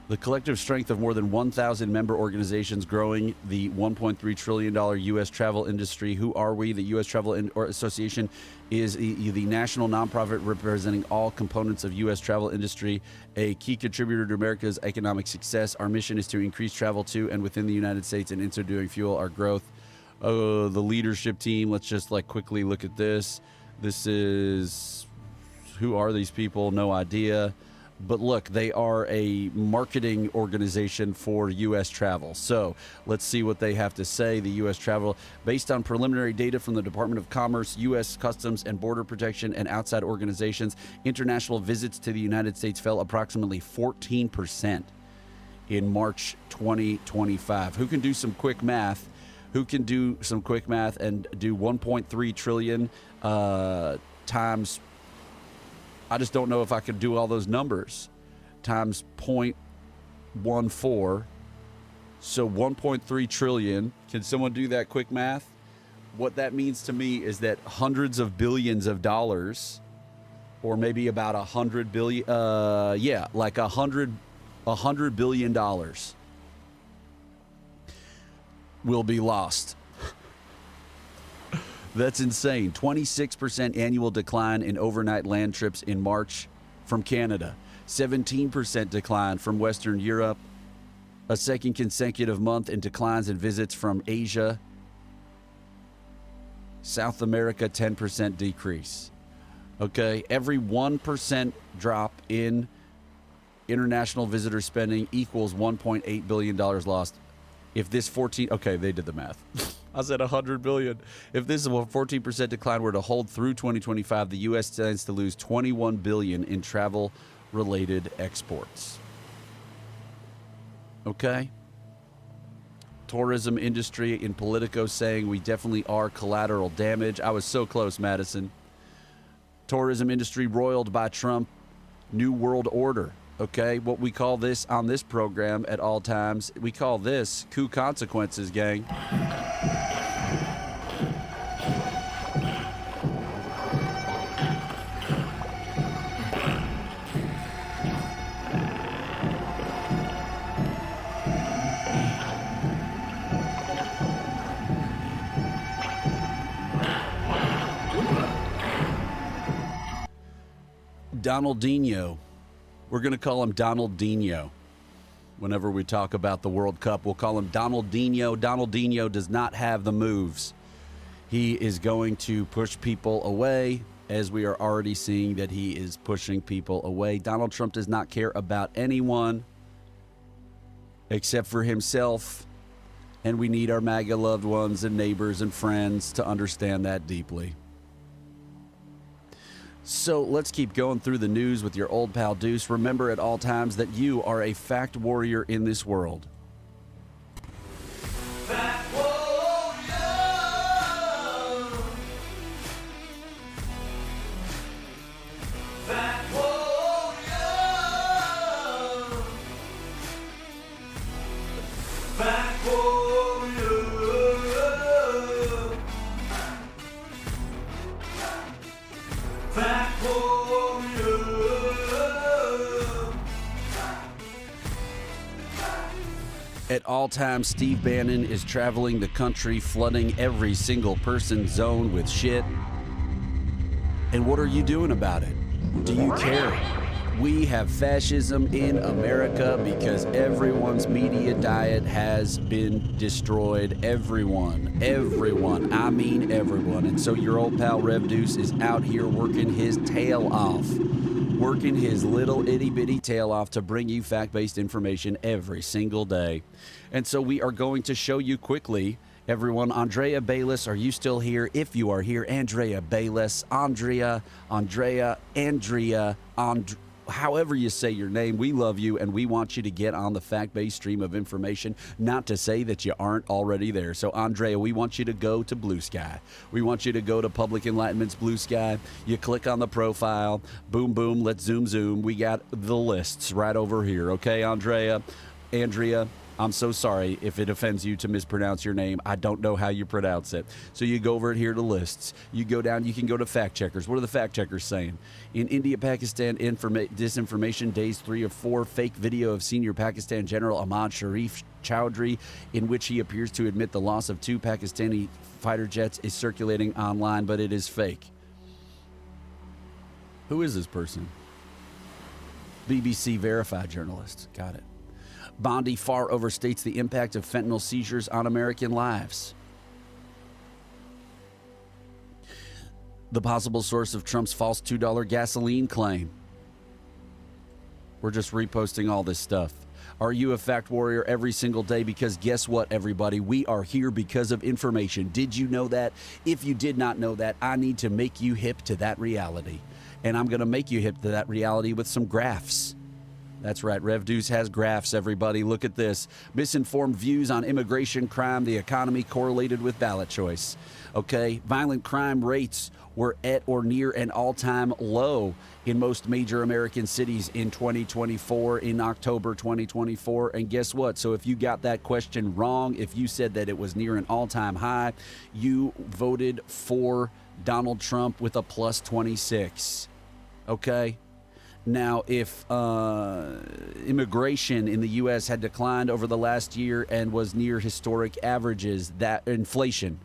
The collective strength of more than 1,000 member organizations growing the $1.3 trillion U.S. travel industry. Who are we? The U.S. Travel Association is the national nonprofit representing all components of U.S. travel industry, a key contributor to America's economic success. Our mission is to increase travel to and within the United States, and in so doing fuel our growth. The leadership team, let's just quickly look at this. This is, who are these people? No idea. But look, they are a marketing organization for U.S. travel. So let's see what they have to say. The U.S. travel, based on preliminary data from the Department of Commerce, U.S. Customs and Border Protection, and outside organizations, international visits to the United States fell approximately 14% in March 2025. Who can do some quick math? Who can do some quick math and do 1.3 trillion times, I just don't know if I could do all those numbers, times 0.14. So 1.3 trillion. Can someone do that quick math? What that means to me is that hundreds of billions of dollars, or maybe about 100 billion, like $100 billion will be lost. That's insane. 26% annual decline in overnight land trips in March from Canada. 17% decline from Western Europe. A second consecutive month in declines in visits from Asia. South America, 10% decrease. Okay, every 1% drop in international visitor spending equals $1.8 billion lost. If this okay, they did the math. I said 100 billion. If this is a 14% decline were to hold through 2025, the U.S. stands to lose 21 billion in travel-related exports. Okay? Tourism industry in Politico saying we definitely are collateral damage. I was so close, Madison. Tourism industry roiled by Trump. New World Order. Okay, what we call this on this program at all times, we call this coup consequences, gang. Donaldinho. We're going to call him Donaldinho. Whenever we talk about the World Cup, we'll call him Donaldinho. Donaldinho does not have the moves. He is going to push people away, as we are already seeing that he is pushing people away. Donald Trump does not care about anyone except for himself, and we need our MAGA loved ones and neighbors and friends to understand that deeply. So let's keep going through the news with your old pal Deuce. Remember at all times that you are a fact warrior in this world. Fact warrior. Fact warrior. Fact warrior. Fact warrior. At all times, Steve Bannon is traveling the country, flooding every single person's zone with shit. And what are you doing about it? Do you care? We have fascism in America because everyone's media diet has been destroyed. Everyone, I mean everyone. And so your old pal Rev Deuce is out here working his tail off. Working his little itty-bitty tail off to bring you fact-based information every single day. And so we are going to show you quickly, everyone. Andrea Bayless, are you still here? If you are here, Andrea Bayless, however you say your name, we love you, and we want you to get on the fact-based stream of information, not to say that you aren't already there. So, Andrea, we want you to go to Blue Sky. We want you to go to Public Enlightenment's Blue Sky. You click on the profile. Boom, boom, let's zoom, zoom. We got the lists right over here. Okay, Andrea? I'm so sorry if it offends you to mispronounce your name. I don't know how you pronounce it. So you go over here to lists. You go down, you can go to fact checkers. What are the fact checkers saying? In India, Pakistan, disinformation, days 3 of 4, fake video of senior Pakistan General Ahmad Sharif Chowdhury, in which he appears to admit the loss of 2 Pakistani fighter jets is circulating online, but it is fake. Who is this person? BBC verified journalist. Got it. Bondi far overstates the impact of fentanyl seizures on American lives. The possible source of Trump's false $2 gasoline claim. We're just reposting all this stuff. Are you a fact warrior every single day? Because guess what, everybody? We are here because of information. Did you know that? If you did not know that, I need to make you hip to that reality. And I'm going to make you hip to that reality with some graphs. That's right. Rev Deuce has graphs, everybody. Look at this. Misinformed views on immigration, crime, the economy correlated with ballot choice. Okay. Violent crime rates were at or near an all-time low in most major American cities in 2024, in October 2024. And guess what? So if you got that question wrong, if you said that it was near an all-time high, you voted for Donald Trump with a plus 26. Okay. Now, if immigration in the U.S. had declined over the last year and was near historic averages, that inflation,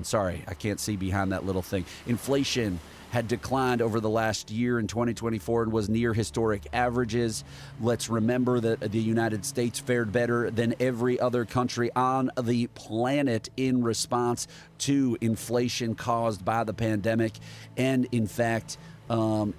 sorry, I can't see behind that little thing. Inflation had declined over the last year in 2024 and was near historic averages. Let's remember that the United States fared better than every other country on the planet in response to inflation caused by the pandemic. And in fact,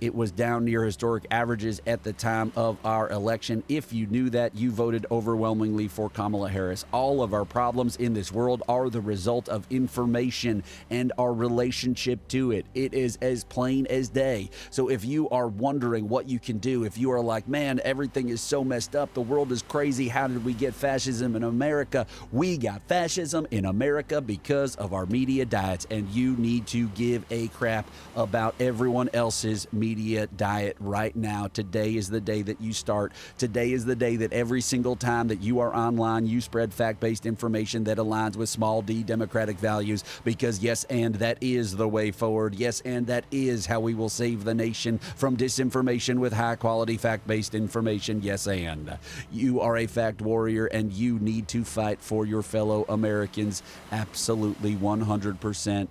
it was down near historic averages at the time of our election. If you knew that, you voted overwhelmingly for Kamala Harris. All of our problems in this world are the result of information and our relationship to it. It is as plain as day. So if you are wondering what you can do, if you are like, man, everything is so messed up, the world is crazy, how did we get fascism in America? We got fascism in America because of our media diets, and you need to give a crap about everyone else's media diet right now. Today is the day that you start. Today is the day that every single time that you are online, you spread fact-based information that aligns with small d democratic values, because yes, and that is the way forward. Yes, and that is how we will save the nation from disinformation with high-quality fact-based information. Yes, and you are a fact warrior, and you need to fight for your fellow Americans. Absolutely 100%.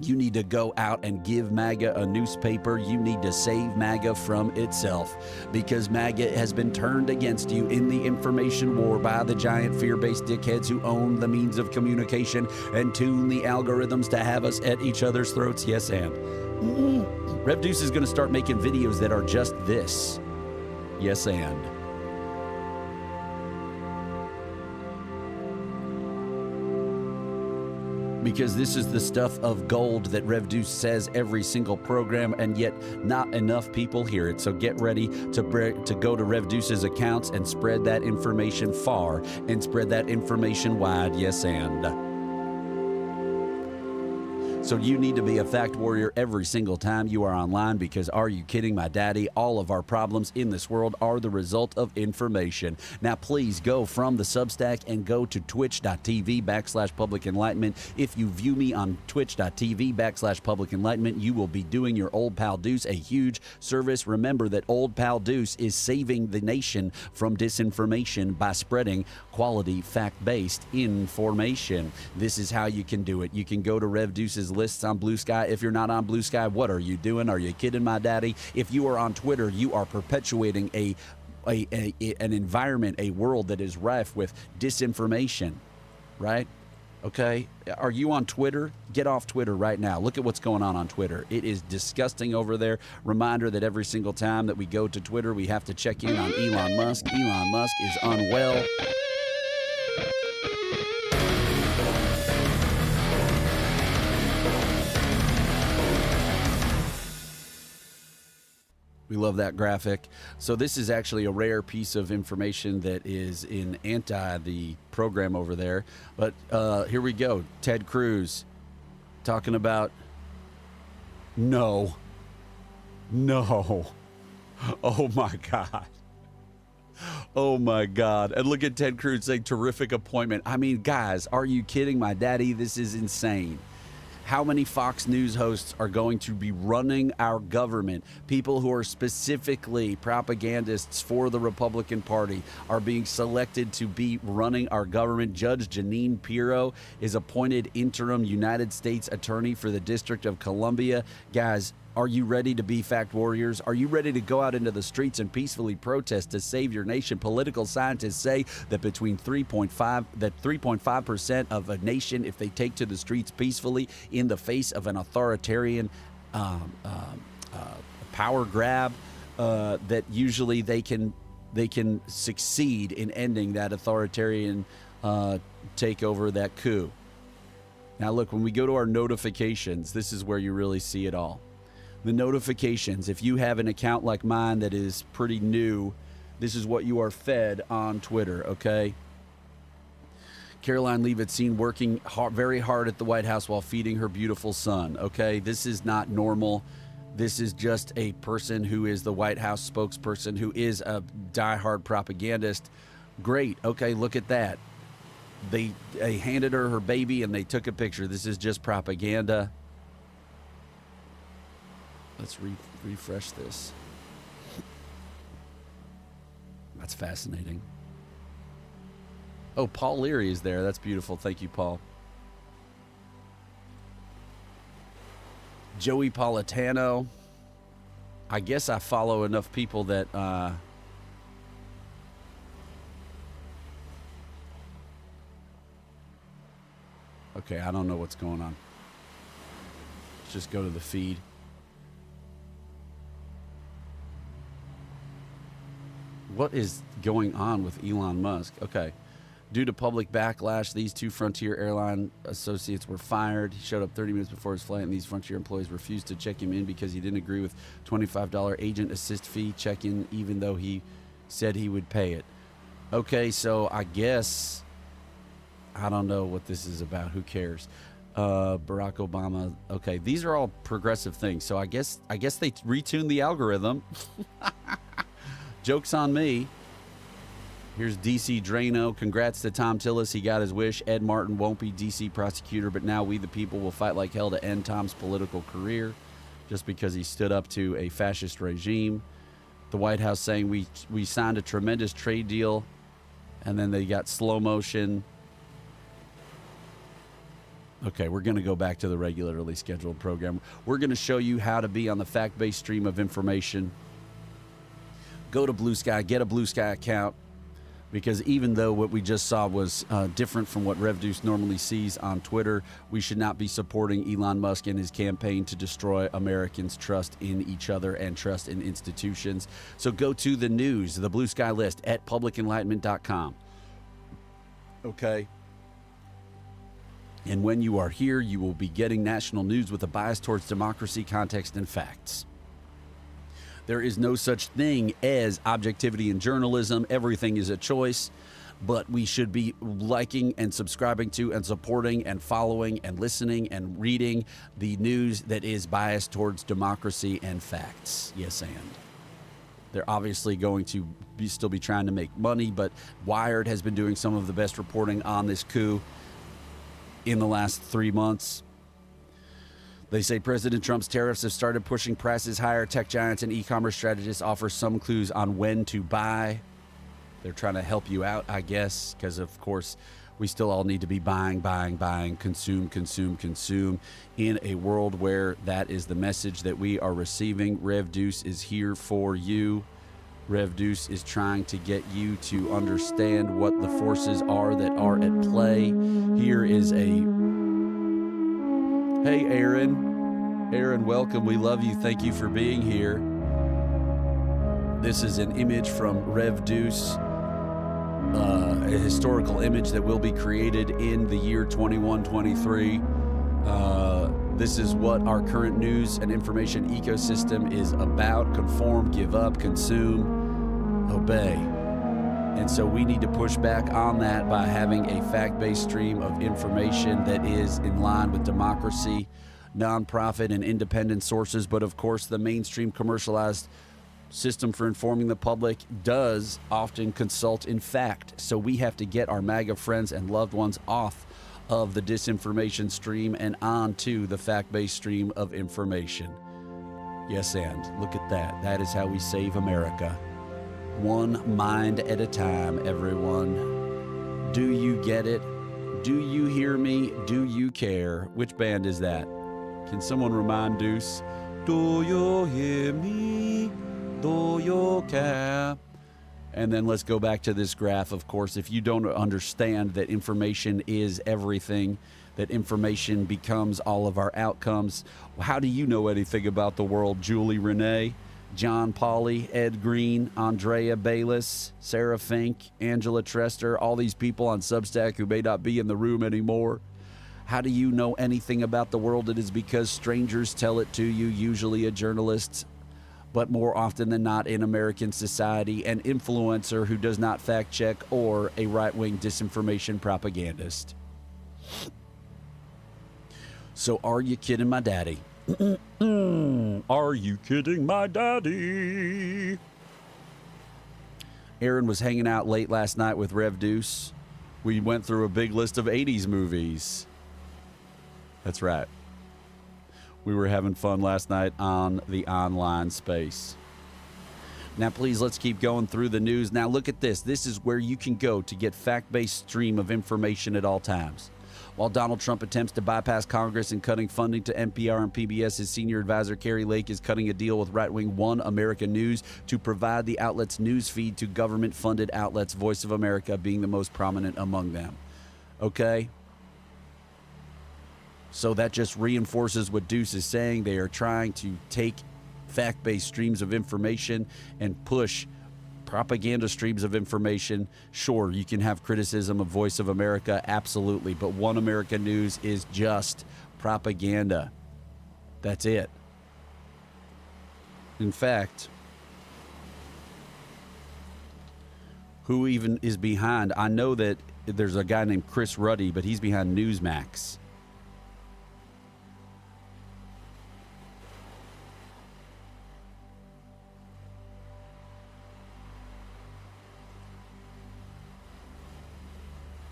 You need to go out and give MAGA a newspaper. You need to save MAGA from itself, because MAGA has been turned against you in the information war by the giant fear-based dickheads who own the means of communication and tune the algorithms to have us at each other's throats. Yes, and Rev Deuce is going to start making videos that are just this. Yes, and. Because this is the stuff of gold that Rev Deuce says every single program, and yet not enough people hear it. So get ready to go to Rev Deuce's accounts and spread that information far and spread that information wide. Yes, and. So you need to be a fact warrior every single time you are online, because are you kidding my daddy? All of our problems in this world are the result of information. Now, please go from the Substack and go to twitch.tv/Public Enlightenment. If you view me on twitch.tv/Public Enlightenment, you will be doing your old pal Deuce a huge service. Remember that old pal Deuce is saving the nation from disinformation by spreading quality fact-based information. This is how you can do it. You can go to Rev Deuce's lists on Blue Sky. If you're not on Blue Sky, what are you doing? Are you kidding my daddy? If you are on Twitter, you are perpetuating an environment, a world that is rife with disinformation, right? Okay, are you on Twitter? Get off Twitter right now. Look at what's going on Twitter. It is disgusting over there. Reminder that every single time that we go to Twitter, we have to check in on Elon Musk. Elon Musk is unwell. We love that graphic. So this is actually a rare piece of information that is in anti the program over there. But here we go. Ted Cruz talking about no. Oh my God. Oh my God. And look at Ted Cruz saying terrific appointment. I mean, guys, are you kidding my daddy? This is insane. How many Fox News hosts are going to be running our government? People who are specifically propagandists for the Republican Party are being selected to be running our government. Judge Jeanine Pirro is appointed interim United States Attorney for the District of Columbia. Guys, are you ready to be fact warriors? Are you ready to go out into the streets and peacefully protest to save your nation? Political scientists say that between 3.5% of a nation, if they take to the streets peacefully in the face of an authoritarian power grab, that usually they can succeed in ending that authoritarian takeover, that coup. Now look, when we go to our notifications, this is where you really see it all. The notifications, if you have an account like mine that is pretty new, this is what you are fed on Twitter, okay? Caroline Leavitt seen working very hard at the White House while feeding her beautiful son, okay? This is not normal. This is just a person who is the White House spokesperson, who is a diehard propagandist. Great, okay, look at that. They handed her baby and they took a picture. This is just propaganda. Let's refresh this. That's fascinating. Oh, Paul Leary is there. That's beautiful. Thank you, Paul. Joey Politano. I guess I follow enough people that okay, I don't know what's going on. Let's just go to the feed. What is going on with Elon Musk? Okay. Due to public backlash, these two Frontier airline associates were fired. He showed up 30 minutes before his flight, and these Frontier employees refused to check him in because he didn't agree with $25 agent assist fee check-in, even though he said he would pay it. Okay, so I guess, I don't know what this is about. Who cares? Barack Obama. Okay, these are all progressive things. So I guess they retuned the algorithm. Joke's on me. Here's DC Drano. Congrats to Tom Tillis. He got his wish. Ed Martin won't be DC prosecutor, but now we the people will fight like hell to end Tom's political career just because he stood up to a fascist regime. The White House saying we signed a tremendous trade deal, and then they got slow motion. Okay, we're going to go back to the regularly scheduled program. We're going to show you how to be on the fact-based stream of information. Go to Blue Sky, get a Blue Sky account, because even though what we just saw was different from what RevDeuce normally sees on Twitter, we should not be supporting Elon Musk and his campaign to destroy Americans' trust in each other and trust in institutions. So go to the news, the Blue Sky list at publicenlightenment.com. Okay? And when you are here, you will be getting national news with a bias towards democracy, context, and facts. There is no such thing as objectivity in journalism. Everything is a choice, but we should be liking and subscribing to and supporting and following and listening and reading the news that is biased towards democracy and facts. Yes, and they're obviously going to still be trying to make money, but Wired has been doing some of the best reporting on this coup in the last 3 months. They say President Trump's tariffs have started pushing prices higher. Tech giants and e-commerce strategists offer some clues on when to buy. They're trying to help you out, I guess, because, of course, we still all need to be buying, consume in a world where that is the message that we are receiving. RevDeuce is here for you. RevDeuce is trying to get you to understand what the forces are that are at play. Here is a... Hey, Aaron. Aaron, welcome. We love you. Thank you for being here. This is an image from RevDeuce, a historical image that will be created in the year 2123. This is what our current news and information ecosystem is about. Conform, give up, consume, obey. And so we need to push back on that by having a fact-based stream of information that is in line with democracy, nonprofit, and independent sources. But of course, the mainstream commercialized system for informing the public does often consult in fact. So we have to get our MAGA friends and loved ones off of the disinformation stream and onto the fact-based stream of information. Yes, and look at that. That is how we save America. One mind at a time, everyone. Do you get it? Do you hear me? Do you care? Which band is that? Can someone remind Deuce? Do you hear me? Do you care? And then let's go back to this graph. Of course, if you don't understand that information is everything, that information becomes all of our outcomes, how do you know anything about the world? Julie Renee, John Pauly, Ed Green, Andrea Bayless, Sarah Fink, Angela Trester, all these people on Substack who may not be in the room anymore. How do you know anything about the world? It is because strangers tell it to you, usually a journalist, but more often than not in American society, an influencer who does not fact check, or a right-wing disinformation propagandist. So are you kidding my daddy? Are you kidding my daddy? Aaron was hanging out late last night with Rev Deuce. We went through a big list of 80s movies. That's right. We were having fun last night on the online space. Now, please, let's keep going through the news. Now, look at this. This is where you can go to get fact-based stream of information at all times. While Donald Trump attempts to bypass Congress and cutting funding to NPR and PBS, his senior advisor, Kari Lake, is cutting a deal with right-wing One America News to provide the outlet's news feed to government-funded outlets, Voice of America being the most prominent among them. Okay? So that just reinforces what Deuce is saying. They are trying to take fact-based streams of information and push propaganda streams of information. Sure, you can have criticism of Voice of America, absolutely, but One America News is just propaganda. That's it. In fact, who even is behind? I know that there's a guy named Chris Ruddy, but he's behind Newsmax.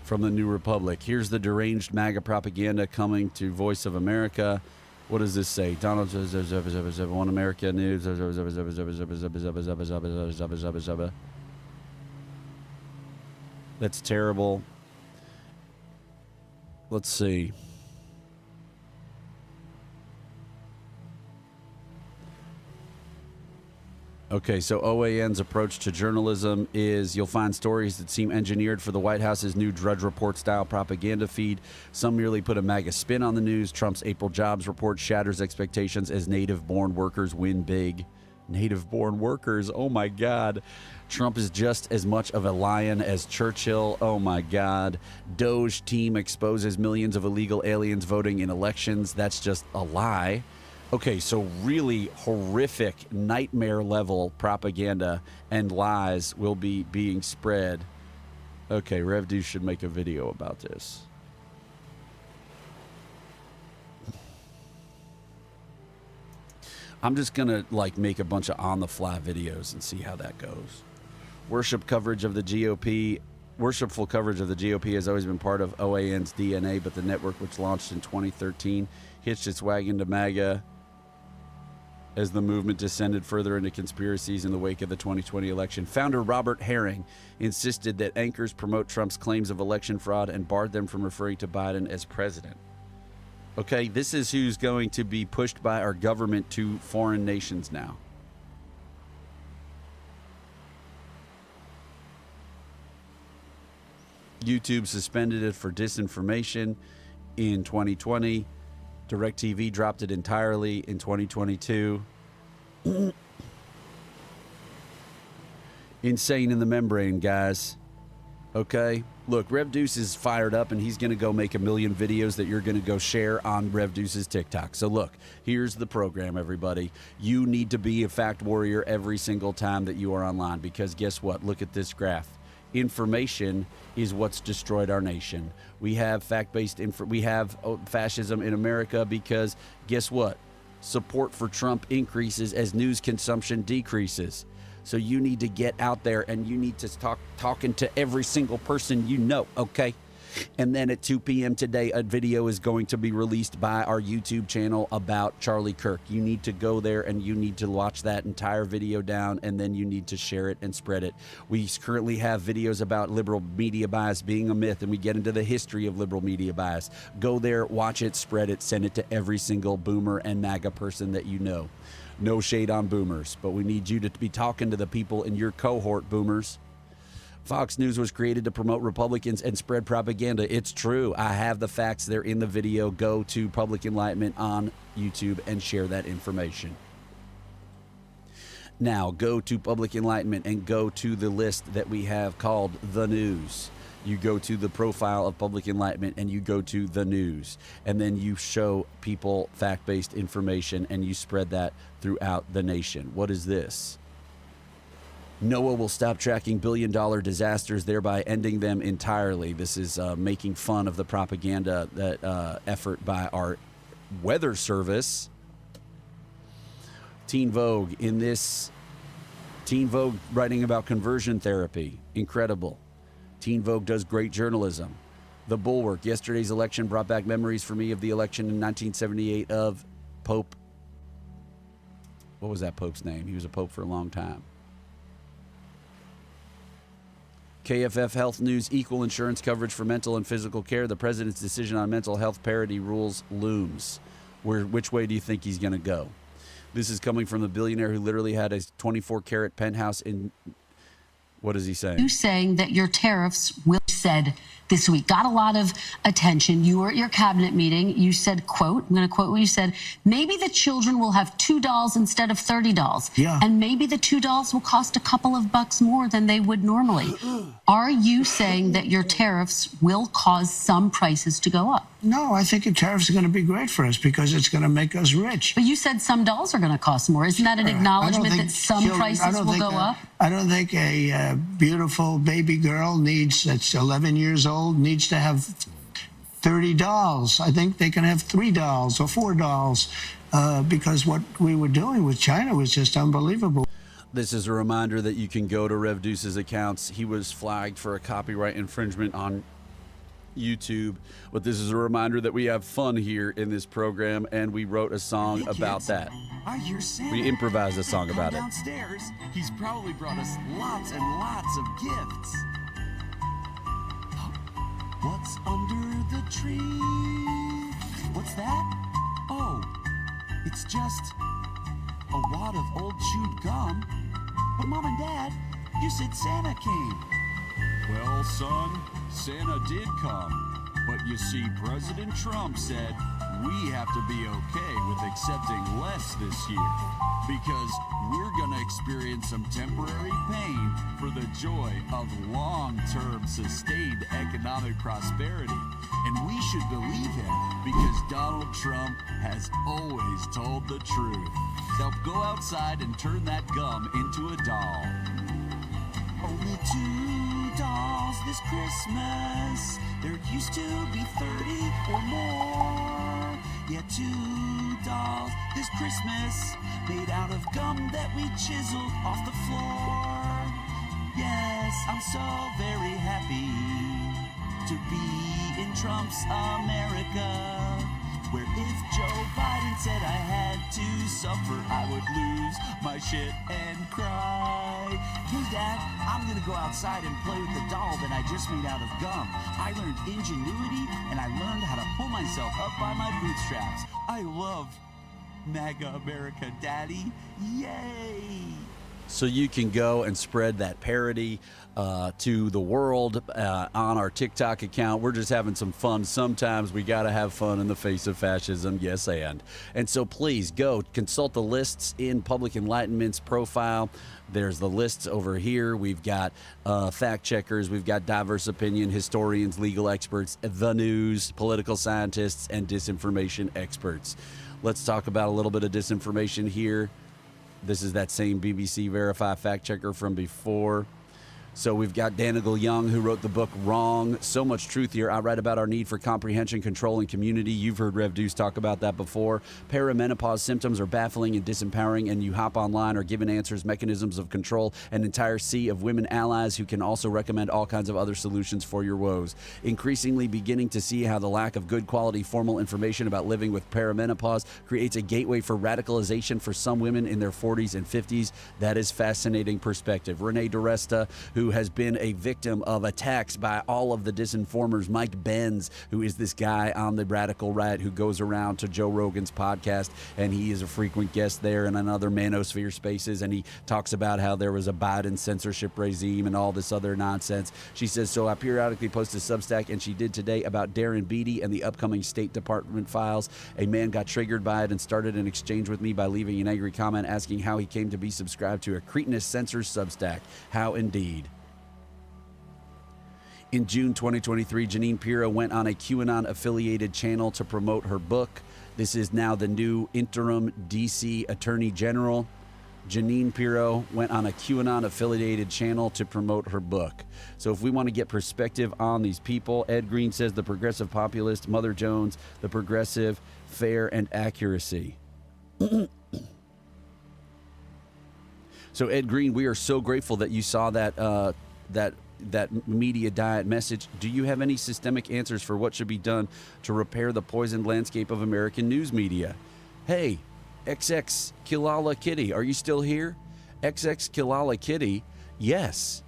From the New Republic. Here's the deranged MAGA propaganda coming to Voice of America. What does this say? Donald One America News. That's terrible. Let's see. Okay, so OAN's approach to journalism is you'll find stories that seem engineered for the White House's new Drudge Report-style propaganda feed. Some merely put a MAGA spin on the news. Trump's April jobs report shatters expectations as native-born workers win big. Native-born workers, oh my God. Trump is just as much of a lion as Churchill, oh my God. Doge team exposes millions of illegal aliens voting in elections. That's just a lie. Okay, so really horrific, nightmare-level propaganda and lies will be being spread. Okay, Rev Deuce should make a video about this. I'm just going to, make a bunch of on-the-fly videos and see how that goes. Worshipful coverage of the GOP has always been part of OAN's DNA, but the network, which launched in 2013, hitched its wagon to MAGA as the movement descended further into conspiracies in the wake of the 2020 election. Founder Robert Herring insisted that anchors promote Trump's claims of election fraud and barred them from referring to Biden as president. Okay, this is who's going to be pushed by our government to foreign nations now. YouTube suspended it for disinformation in 2020. DirecTV dropped it entirely in 2022. Insane in the membrane, guys. Okay? Look, Rev Deuce is fired up, and he's going to go make 1 million videos that you're going to go share on Rev Deuce's TikTok. So look, here's the program, everybody. You need to be a fact warrior every single time that you are online, because guess what? Look at this graph. Information is what's destroyed our nation. We have fact-based we have fascism in America because guess what? Support for Trump increases as news consumption decreases. So you need to get out there and you need to talking to every single person you know, okay? And then at 2 p.m. today, a video is going to be released by our YouTube channel about Charlie Kirk. You need to go there and you need to watch that entire video down, and then you need to share it and spread it. We currently have videos about liberal media bias being a myth, and we get into the history of liberal media bias. Go there, watch it, spread it, send it to every single boomer and MAGA person that you know. No shade on boomers, but we need you to be talking to the people in your cohort, boomers. Fox News was created to promote Republicans and spread propaganda. It's true. I have the facts. They're in the video. Go to Public Enlightenment on YouTube and share that information. Now, go to Public Enlightenment and go to the list that we have called The News. You go to the profile of Public Enlightenment and you go to the news, and then you show people fact-based information and you spread that throughout the nation. What is this? NOAA will stop tracking billion-dollar disasters, thereby ending them entirely. This is making fun of the propaganda that effort by our weather service. Teen Vogue writing about conversion therapy. Incredible. Teen Vogue does great journalism. The Bulwark. Yesterday's election brought back memories for me of the election in 1978 of Pope. What was that pope's name? He was a pope for a long time. KFF Health News. Equal insurance coverage for mental and physical care. The president's decision on mental health parity rules looms. Which way do you think he's going to go? This is coming from the billionaire who literally had a 24-carat penthouse in... What is he saying? You saying that your tariffs will said this week got a lot of attention. You were at your cabinet meeting. You said, quote, I'm going to quote what you said, maybe the children will have $2 instead of $30. Yeah. And maybe the $2 will cost a couple of bucks more than they would normally. Are you saying that your tariffs will cause some prices to go up? No, I think the tariffs are going to be great for us because it's going to make us rich. But you said some dolls are going to cost more. Isn't that an acknowledgement that some prices will go up? I don't think a beautiful baby girl that's 11 years old needs to have 30 dolls. I think they can have 3 dolls or 4 dolls because what we were doing with China was just unbelievable. This is a reminder that you can go to Rev Deuce's accounts. He was flagged for a copyright infringement on YouTube, but this is a reminder that we have fun here in this program, and we wrote a song about that. I hear Santa. We improvised a song about it. Downstairs, he's probably brought us lots and lots of gifts. What's under the tree? What's that? Oh, it's just a wad of old chewed gum. But Mom and Dad, you said Santa came. Well, son, Santa did come. But you see, President Trump said we have to be okay with accepting less this year because we're going to experience some temporary pain for the joy of long-term sustained economic prosperity. And we should believe him because Donald Trump has always told the truth. Now go outside and turn that gum into a doll. Only 2 dolls this Christmas. There used to be 30 or more. Yeah, 2 dolls this Christmas, made out of gum that we chiseled off the floor. Yes, I'm so very happy to be in Trump's America, where if Joe Biden said I had to suffer, I would lose my shit and cry. Hey Dad, I'm gonna go outside and play with the doll that I just made out of gum. I learned ingenuity and I learned how to pull myself up by my bootstraps. I love MAGA America, Daddy. Yay! So you can go and spread that parody to the world on our TikTok account. We're just having some fun. Sometimes we got to have fun in the face of fascism. Yes, and so please go consult the lists in Public Enlightenment's profile. There's the lists over here. We've got fact checkers. We've got diverse opinion, historians, legal experts, the news, political scientists, and disinformation experts. Let's talk about a little bit of disinformation here. This is that same BBC Verify fact checker from before. So we've got Danigal Young, who wrote the book Wrong. So much truth here. I write about our need for comprehension, control, and community. You've heard Rev Deuce talk about that before. Perimenopause symptoms are baffling and disempowering, and you hop online or given answers, mechanisms of control, an entire sea of women allies who can also recommend all kinds of other solutions for your woes. Increasingly beginning to see how the lack of good quality formal information about living with perimenopause creates a gateway for radicalization for some women in their 40s and 50s. That is fascinating perspective. Renee DiResta, who has been a victim of attacks by all of the disinformers. Mike Benz, who is this guy on the radical right who goes around to Joe Rogan's podcast, and he is a frequent guest there and on other manosphere spaces, and he talks about how there was a Biden censorship regime and all this other nonsense. She says, so I periodically post a Substack, and she did today about Darren Beattie and the upcoming State Department files. A man got triggered by it and started an exchange with me by leaving an angry comment asking how he came to be subscribed to a cretinous censor Substack. How indeed. In June 2023, Jeanine Pirro went on a QAnon-affiliated channel to promote her book. This is now the new interim D.C. Attorney General. Jeanine Pirro went on a QAnon-affiliated channel to promote her book. So if we want to get perspective on these people, Ed Green says the progressive populist, Mother Jones, the progressive, fair, and accuracy. So Ed Green, we are so grateful that you saw that that media diet message. Do you have any systemic answers for what should be done to repair the poisoned landscape of American news media? Hey, XX Kilala Kitty, are you still here? XX Kilala Kitty, yes.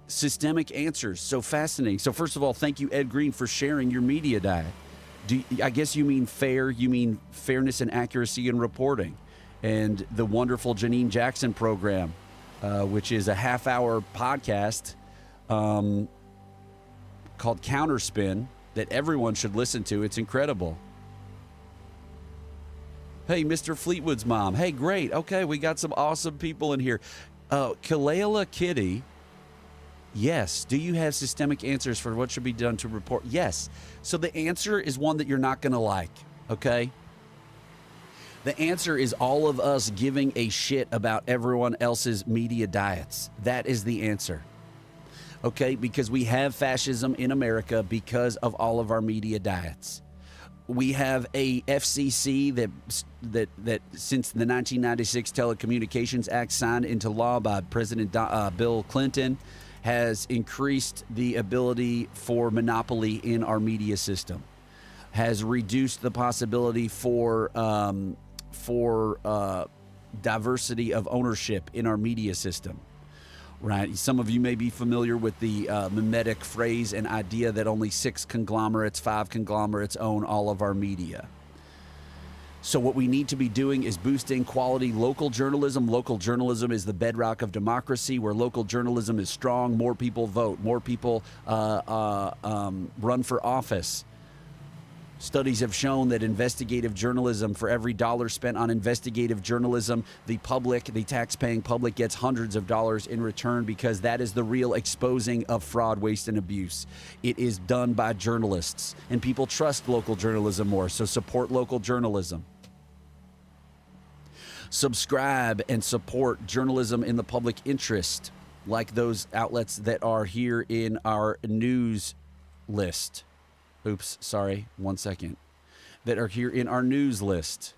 Systemic answers, so fascinating. So first of all, thank you, Ed Green, for sharing your media diet. I guess you mean fair, you mean fairness and accuracy in reporting. And the wonderful Janine Jackson program, which is a half-hour podcast called Counterspin that everyone should listen to. It's incredible. Hey, Mr. Fleetwood's mom. Hey, great. Okay, we got some awesome people in here. Kalala Kitty, yes. Do you have systemic answers for what should be done to report? Yes. So the answer is one that you're not going to like, okay? The answer is all of us giving a shit about everyone else's media diets. That is the answer. Okay, because we have fascism in America because of all of our media diets. We have a FCC that since the 1996 Telecommunications Act signed into law by President Bill Clinton has increased the ability for monopoly in our media system, has reduced the possibility for diversity of ownership in our media system. Right. Some of you may be familiar with the mimetic phrase and idea that only 5 conglomerates own all of our media. So what we need to be doing is boosting quality local journalism. Local journalism is the bedrock of democracy. Where local journalism is strong, more people vote, more people run for office. Studies have shown that investigative journalism, for every dollar spent on investigative journalism, the tax-paying public gets hundreds of dollars in return, because that is the real exposing of fraud, waste, and abuse. It is done by journalists, and people trust local journalism more, so support local journalism. Subscribe and support journalism in the public interest, like those outlets that are here in our news list. Oops, sorry, 1 second. That are here in our news list.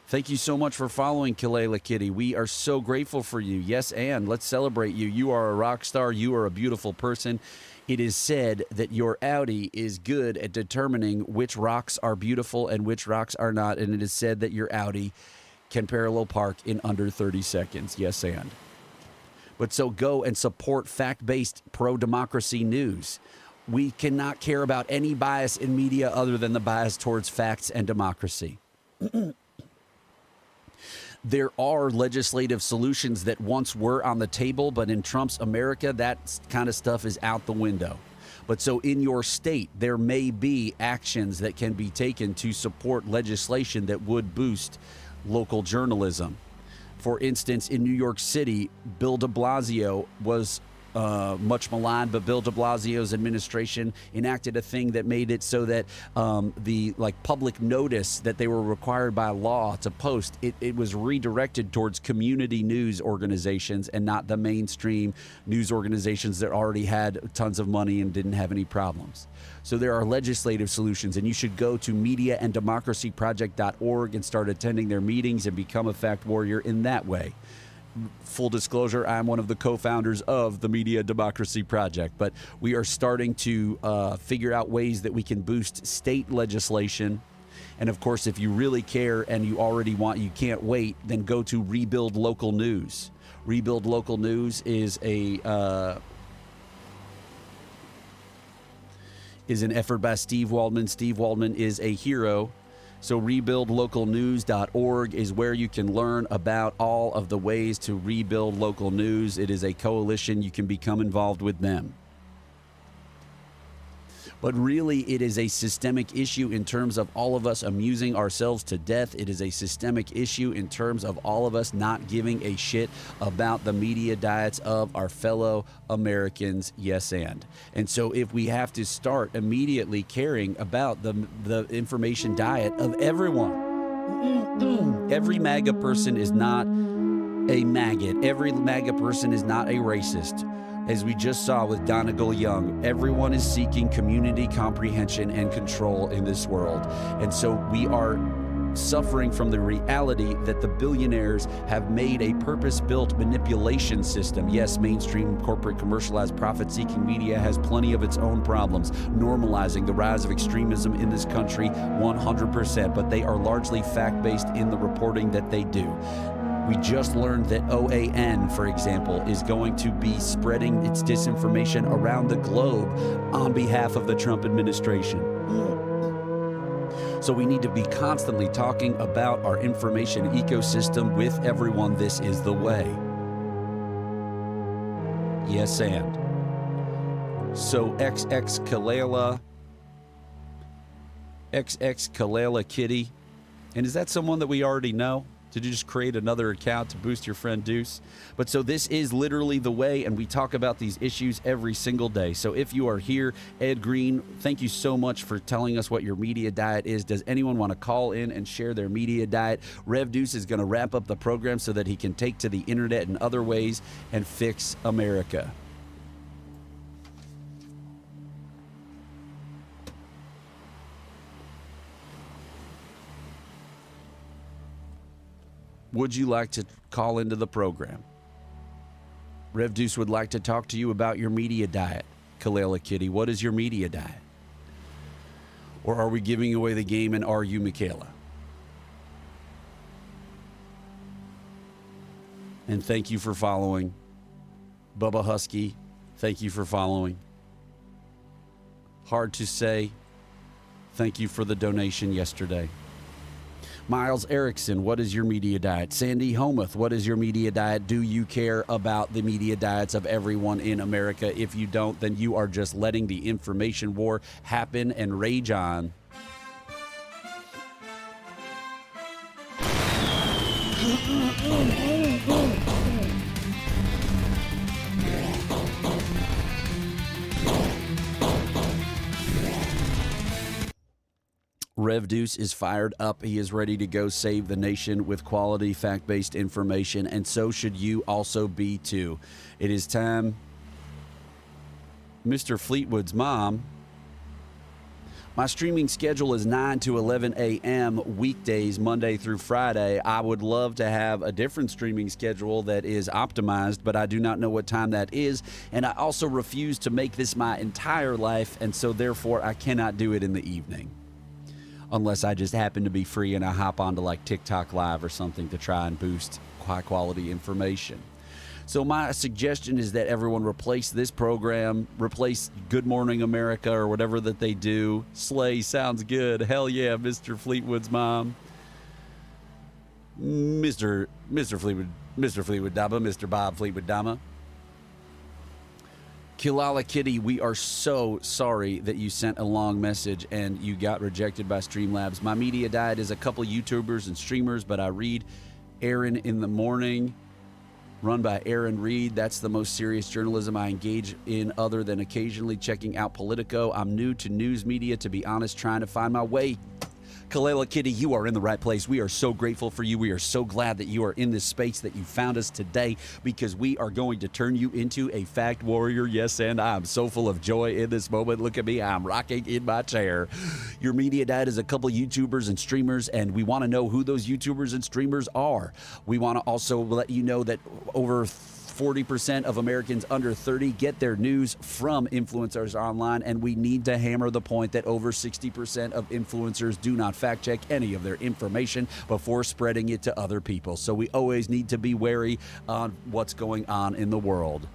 Thank you so much for following Kalala Kitty. We are so grateful for you. Yes, and let's celebrate you. You are a rock star. You are a beautiful person. It is said that your Audi is good at determining which rocks are beautiful and which rocks are not. And it is said that your Audi can parallel park in under 30 seconds. Yes, and. But so go and support fact-based pro-democracy news. We cannot care about any bias in media other than the bias towards facts and democracy. There are legislative solutions that once were on the table, but in Trump's America, that kind of stuff is out the window. But so in your state, there may be actions that can be taken to support legislation that would boost local journalism. For instance, in New York City, Bill de Blasio was much maligned, but Bill de Blasio's administration enacted a thing that made it so that the public notice that they were required by law to post, it was redirected towards community news organizations and not the mainstream news organizations that already had tons of money and didn't have any problems. So there are legislative solutions, and you should go to mediaanddemocracyproject.org and start attending their meetings and become a fact warrior in that way. Full disclosure, I'm one of the co-founders of the Media Democracy Project, but we are starting to figure out ways that we can boost state legislation. And of course, if you really care and you already want, you can't wait, then go to Rebuild Local News. Rebuild Local News is an effort by Steve Waldman. Steve Waldman is a hero. So rebuildlocalnews.org is where you can learn about all of the ways to rebuild local news. It is a coalition. You can become involved with them. But really, it is a systemic issue in terms of all of us amusing ourselves to death. It is a systemic issue in terms of all of us not giving a shit about the media diets of our fellow Americans. Yes, and so if we have to start immediately caring about the information diet of everyone. Every MAGA person is not a maggot. Every MAGA person is not a racist. As we just saw with Donegal Young, everyone is seeking community comprehension and control in this world. And so we are suffering from the reality that the billionaires have made a purpose-built manipulation system. Yes, mainstream corporate commercialized profit-seeking media has plenty of its own problems, normalizing the rise of extremism in this country 100%, but they are largely fact-based in the reporting that they do. We just learned that OAN, for example, is going to be spreading its disinformation around the globe on behalf of the Trump administration. So we need to be constantly talking about our information ecosystem with everyone. This is the way. Yes, and. So XX Kalala Kitty. And is that someone that we already know? Did you just create another account to boost your friend Deuce? But so this is literally the way, and we talk about these issues every single day. So if you are here, Ed Green, thank you so much for telling us what your media diet is. Does anyone want to call in and share their media diet? Rev Deuce is going to wrap up the program so that he can take to the internet in other ways and fix America. Would you like to call into the program? Rev Deuce would like to talk to you about your media diet. Kalala Kitty, what is your media diet? Or are we giving away the game, and are you Michaela? And thank you for following. Bubba Husky, thank you for following. Hard to say, thank you for the donation yesterday. Miles Erickson, what is your media diet? Sandy Homuth, what is your media diet? Do you care about the media diets of everyone in America? If you don't, then you are just letting the information war happen and rage on. Rev Deuce is fired up. He is ready to go save the nation with quality, fact-based information, and so should you also be too. It is time. Mr. Fleetwood's mom. My streaming schedule is 9 to 11 a.m. weekdays, Monday through Friday. I would love to have a different streaming schedule that is optimized, but I do not know what time that is. And I also refuse to make this my entire life, and so therefore I cannot do it in the evening. Unless I just happen to be free and I hop onto like TikTok Live or something to try and boost high quality information. So my suggestion is that everyone replace this program, replace Good Morning America or whatever that they do. Slay sounds good. Hell yeah, Mr. Fleetwood's mom. Mr. Fleetwood Dama, Mr. Bob Fleetwood Dama. Kilala Kitty, we are so sorry that you sent a long message and you got rejected by Streamlabs. My media diet is a couple YouTubers and streamers, but I read Aaron in the Morning, run by Aaron Reed. That's the most serious journalism I engage in other than occasionally checking out Politico. I'm new to news media, to be honest, trying to find my way. Kalila Kitty, you are in the right place. We are so grateful for you. We are so glad that you are in this space, that you found us today, because we are going to turn you into a fact warrior. Yes, and I'm so full of joy in this moment. Look at me. I'm rocking in my chair. Your media diet is a couple YouTubers and streamers, and we want to know who those YouTubers and streamers are. We want to also let you know that over 40% of Americans under 30 get their news from influencers online, and we need to hammer the point that over 60% of influencers do not fact check any of their information before spreading it to other people. So we always need to be wary on what's going on in the world.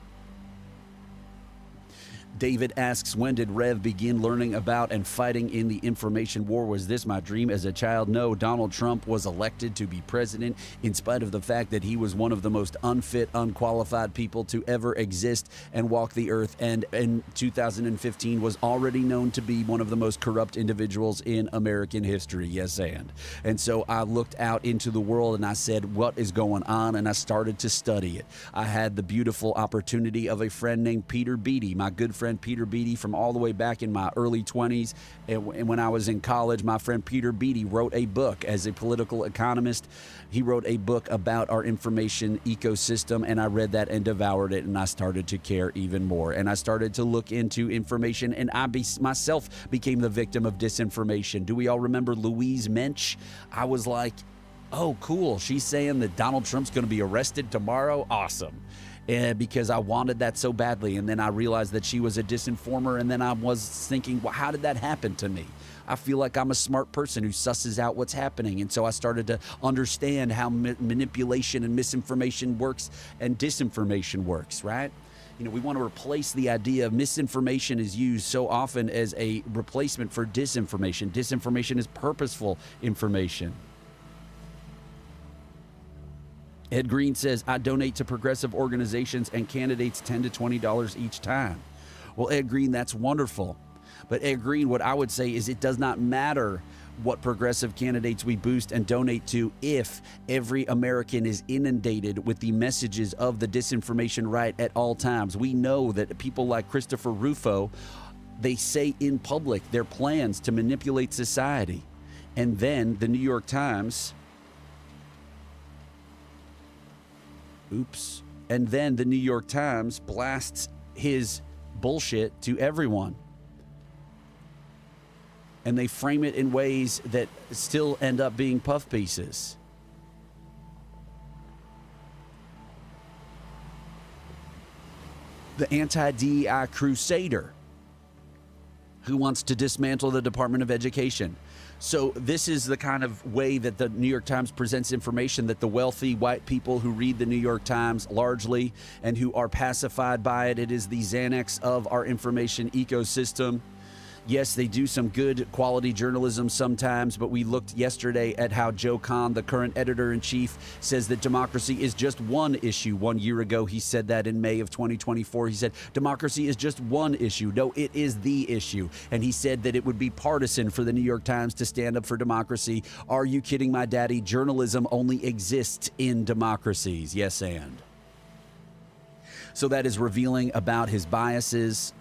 David asks, when did Rev begin learning about and fighting in the information war? Was this my dream as a child? No, Donald Trump was elected to be president in spite of the fact that he was one of the most unfit, unqualified people to ever exist and walk the earth, and in 2015 was already known to be one of the most corrupt individuals in American history. Yes, and so I looked out into the world and I said, what is going on? And I started to study it. I had the beautiful opportunity of a friend named Peter Beattie, my good friend Peter Beattie, from all the way back in my early 20s. And when I was in college, my friend Peter Beattie wrote a book as a political economist. He wrote a book about our information ecosystem, and I read that and devoured it, and I started to care even more. And I started to look into information, and I myself became the victim of disinformation. Do we all remember Louise Mensch? I was like, oh, cool. She's saying that Donald Trump's going to be arrested tomorrow. Awesome. Because I wanted that so badly. And then I realized that she was a disinformer. And then I was thinking, well, how did that happen to me? I feel like I'm a smart person who susses out what's happening. And so I started to understand how manipulation and misinformation works and disinformation works, right? You know, we want to replace the idea of misinformation is used so often as a replacement for disinformation. Disinformation is purposeful information. Ed Green says, I donate to progressive organizations and candidates $10 to $20 each time. Well, Ed Green, that's wonderful. But Ed Green, what I would say is it does not matter what progressive candidates we boost and donate to if every American is inundated with the messages of the disinformation right at all times. We know that people like Christopher Rufo, they say in public their plans to manipulate society. And then the New York Times... And then the New York Times blasts his bullshit to everyone. And they frame it in ways that still end up being puff pieces. The anti-DEI crusader who wants to dismantle the Department of Education. So this is the kind of way that the New York Times presents information, that the wealthy white people who read the New York Times largely and who are pacified by it, it is the Xanax of our information ecosystem. Yes, they do some good quality journalism sometimes, but we looked yesterday at how Joe Kahn, the current editor-in-chief, says that democracy is just one issue. 1 year ago, he said that in May of 2024. He said, democracy is just one issue. No, it is the issue. And he said that it would be partisan for the New York Times to stand up for democracy. Are you kidding, my daddy? Journalism only exists in democracies. Yes, and. So that is revealing about his biases.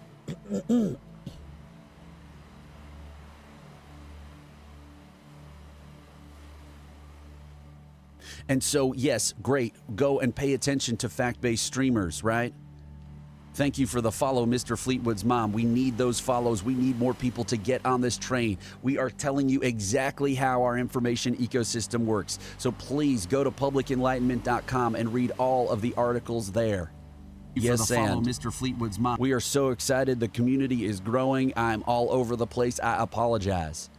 And so, yes, great. Go and pay attention to fact-based streamers, right? Thank you for the follow, Mr. Fleetwood's mom. We need those follows. We need more people to get on this train. We are telling you exactly how our information ecosystem works. So please go to publicenlightenment.com and read all of the articles there. Yes, for the follow, and Mr. Fleetwood's mom. We are so excited. The community is growing. I'm all over the place. I apologize.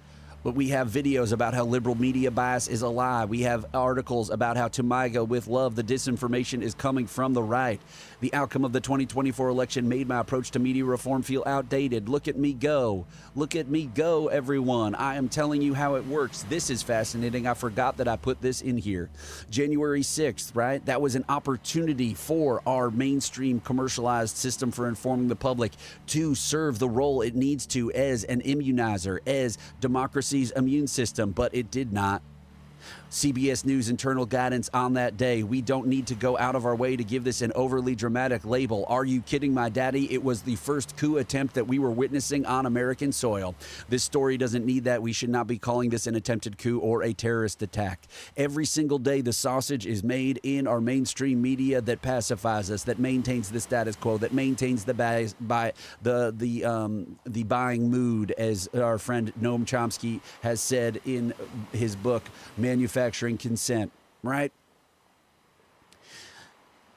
But we have videos about how liberal media bias is a lie. We have articles about how to MAGA with love, the disinformation is coming from the right. The outcome of the 2024 election made my approach to media reform feel outdated. Look at me go. Look at me go, everyone. I am telling you how it works. This is fascinating. I forgot that I put this in here. January 6th, right? That was an opportunity for our mainstream commercialized system for informing the public to serve the role it needs to as an immunizer, as democracy's immune system, but it did not. CBS News internal guidance on that day. We don't need to go out of our way to give this an overly dramatic label. Are you kidding, my daddy? It was the first coup attempt that we were witnessing on American soil. This story doesn't need that. We should not be calling this an attempted coup or a terrorist attack. Every single day, the sausage is made in our mainstream media that pacifies us, that maintains the status quo, that maintains the buying mood, as our friend Noam Chomsky has said in his book, Manufacturing Consent, right?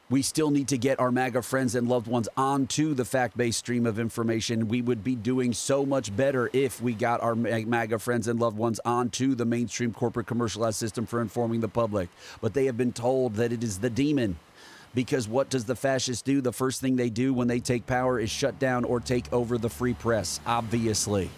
We still need to get our MAGA friends and loved ones onto the fact-based stream of information. We would be doing so much better if we got our MAGA friends and loved ones onto the mainstream corporate commercialized system for informing the public. But they have been told that it is the demon. Because what does the fascists do? The first thing they do when they take power is shut down or take over the free press, obviously.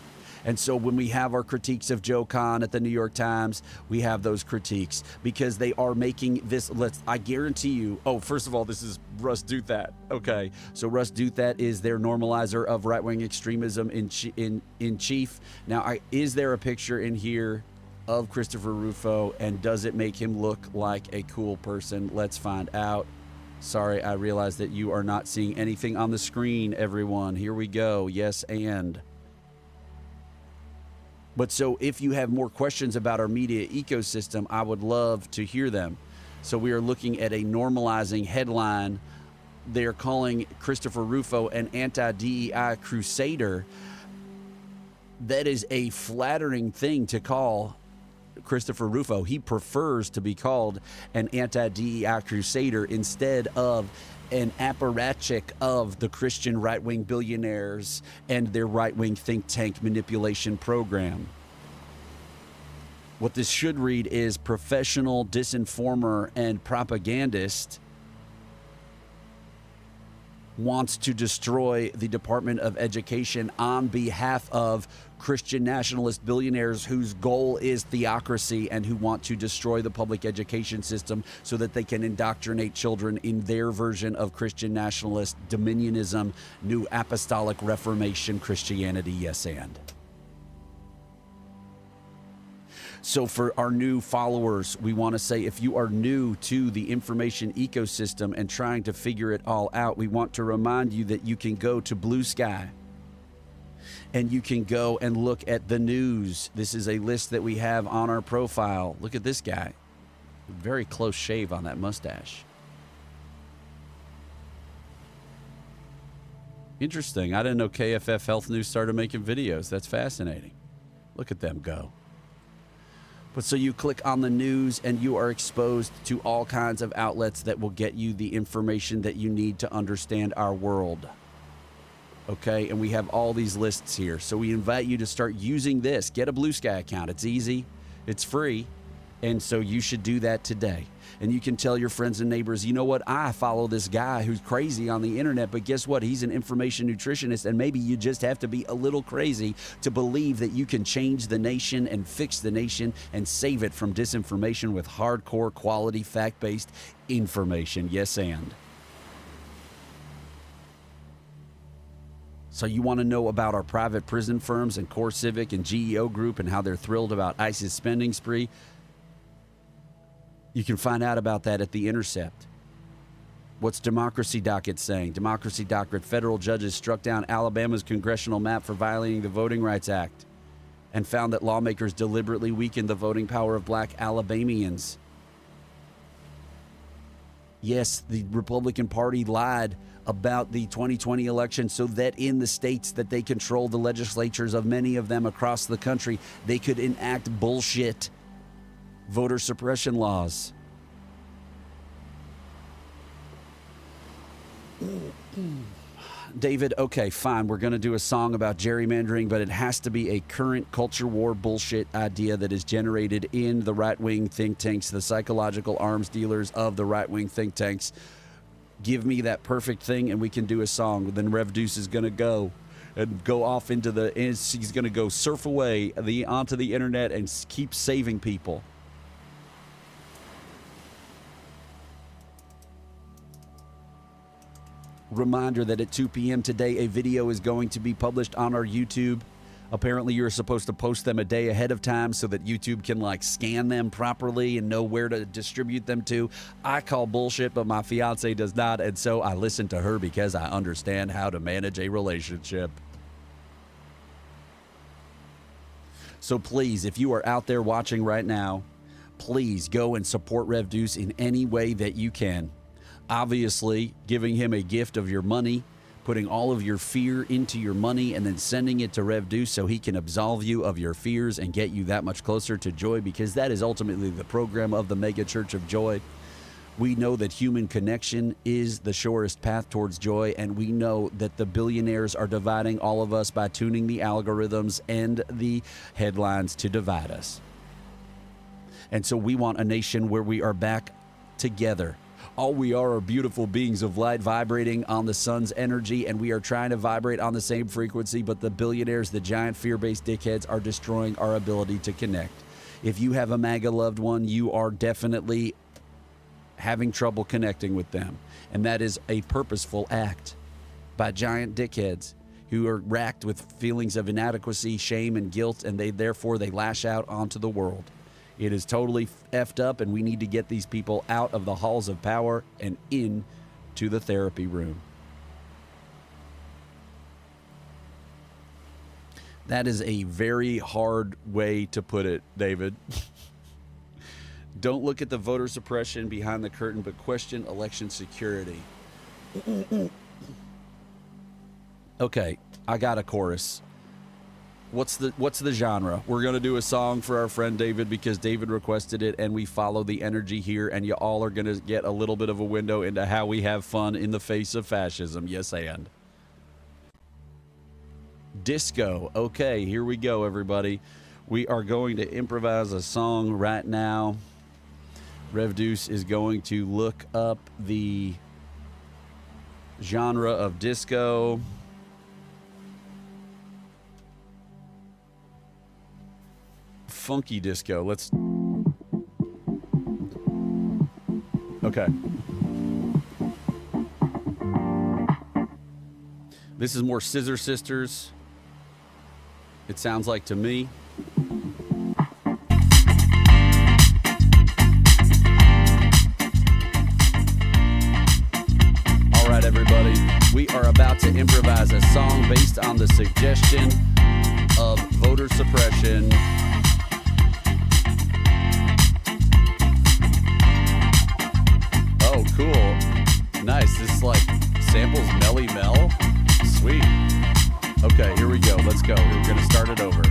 And so when we have our critiques of Joe Kahn at the New York Times, we have those critiques because they are making this, I guarantee you, first of all, this is Russ Douthat. Okay, so Russ Douthat is their normalizer of right-wing extremism in chief. Now, is there a picture in here of Christopher Rufo, and does it make him look like a cool person? Let's find out. Sorry, I realize that you are not seeing anything on the screen, everyone. Here we go. Yes, and... But so if you have more questions about our media ecosystem, I would love to hear them. So we are looking at a normalizing headline. They're calling Christopher Rufo an anti-DEI crusader. That is a flattering thing to call Christopher Rufo. He prefers to be called an anti-DEI crusader instead of an apparatchik of the Christian right-wing billionaires and their right-wing think tank manipulation program. What this should read is professional disinformer and propagandist wants to destroy the Department of Education on behalf of Christian nationalist billionaires whose goal is theocracy and who want to destroy the public education system so that they can indoctrinate children in their version of Christian nationalist dominionism, new apostolic reformation Christianity, yes and. So for our new followers, we want to say if you are new to the information ecosystem and trying to figure it all out, we want to remind you that you can go to Blue Sky and you can go and look at the news. This is a list that we have on our profile. Look at this guy. Very close shave on that mustache. Interesting. I didn't know KFF Health News started making videos. That's fascinating. Look at them go. But so you click on the news and you are exposed to all kinds of outlets that will get you the information that you need to understand our world. Okay, and we have all these lists here. So we invite you to start using this. Get a Blue Sky account. It's easy. It's free. And so you should do that today. And you can tell your friends and neighbors, you know what? I follow this guy who's crazy on the internet, but guess what? He's an information nutritionist, and maybe you just have to be a little crazy to believe that you can change the nation and fix the nation and save it from disinformation with hardcore, quality, fact-based information. Yes, and. So you want to know about our private prison firms and Core Civic and GEO Group and how they're thrilled about ICE's spending spree? You can find out about that at The Intercept. What's Democracy Docket saying? Democracy Docket: federal judges struck down Alabama's congressional map for violating the Voting Rights Act and found that lawmakers deliberately weakened the voting power of black Alabamians. Yes, the Republican Party lied about the 2020 election so that in the states that they control the legislatures of many of them across the country, they could enact bullshit voter suppression laws. David, okay, fine. We're going to do a song about gerrymandering, but it has to be a current culture war bullshit idea that is generated in the right-wing think tanks, the psychological arms dealers of the right-wing think tanks. Give me that perfect thing and we can do a song. Then Rev Deuce is going to go and go off into he's going to go surf away onto the internet and keep saving people. Reminder that at 2 p.m. today, a video is going to be published on our YouTube. Apparently, you're supposed to post them a day ahead of time so that YouTube can like scan them properly and know where to distribute them to. I call bullshit, but my fiance does not, and so I listen to her because I understand how to manage a relationship. So please, if you are out there watching right now, please go and support Rev Deuce in any way that you can. Obviously, giving him a gift of your money, putting all of your fear into your money, and then sending it to Rev Deuce so he can absolve you of your fears and get you that much closer to joy, because that is ultimately the program of the Mega Church of Joy. We know that human connection is the surest path towards joy, and we know that the billionaires are dividing all of us by tuning the algorithms and the headlines to divide us. And so we want a nation where we are back together. All we are beautiful beings of light vibrating on the sun's energy, and we are trying to vibrate on the same frequency, but the billionaires, the giant fear-based dickheads, are destroying our ability to connect. If you have a MAGA loved one, you are definitely having trouble connecting with them, and that is a purposeful act by giant dickheads who are racked with feelings of inadequacy, shame, and guilt, and therefore they lash out onto the world. It is totally effed up, and we need to get these people out of the halls of power and into the therapy room. That is a very hard way to put it, David. Don't look at the voter suppression behind the curtain, but question election security. Okay, I got a chorus. What's the genre? We're going to do a song for our friend David because David requested it, and we follow the energy here, and you all are going to get a little bit of a window into how we have fun in the face of fascism. Yes, and. Disco. Okay, here we go, everybody. We are going to improvise a song right now. Rev Deuce is going to look up the genre of disco. Funky disco. Let's. Okay. This is more Scissor Sisters. It sounds like to me. All right, everybody. We are about to improvise a song based on the suggestion of voter suppression. Oh, cool. Nice. This is like samples Melly Mel. Sweet. Okay, here we go. Let's go. We're going to start it over.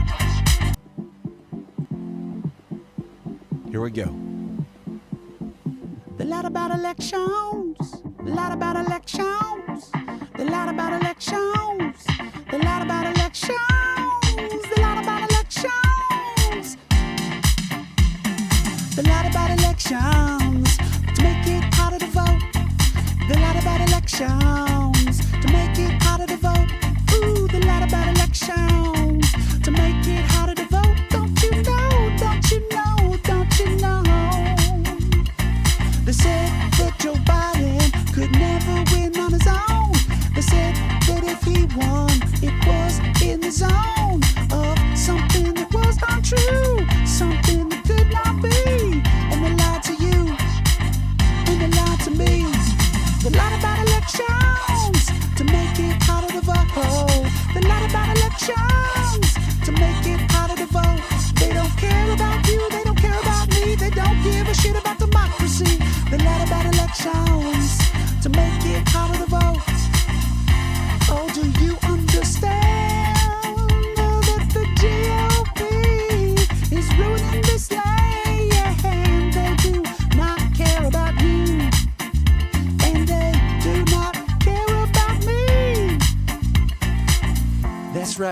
Here we go. The lot about elections. The lot about elections. The lot about elections. The lot about elections. The lot about elections. The lot about elections. To make it harder to vote. The lot about elections. To make it harder to vote. Ooh, the lot about elections. To make it harder to vote. Don't you know, don't you know, don't you know? They said that Joe Biden could never win on his own. They said that if he won, it was in the zone of something that was untrue, something that could not be. And they lied to you, and they lied to me. They lied about elections.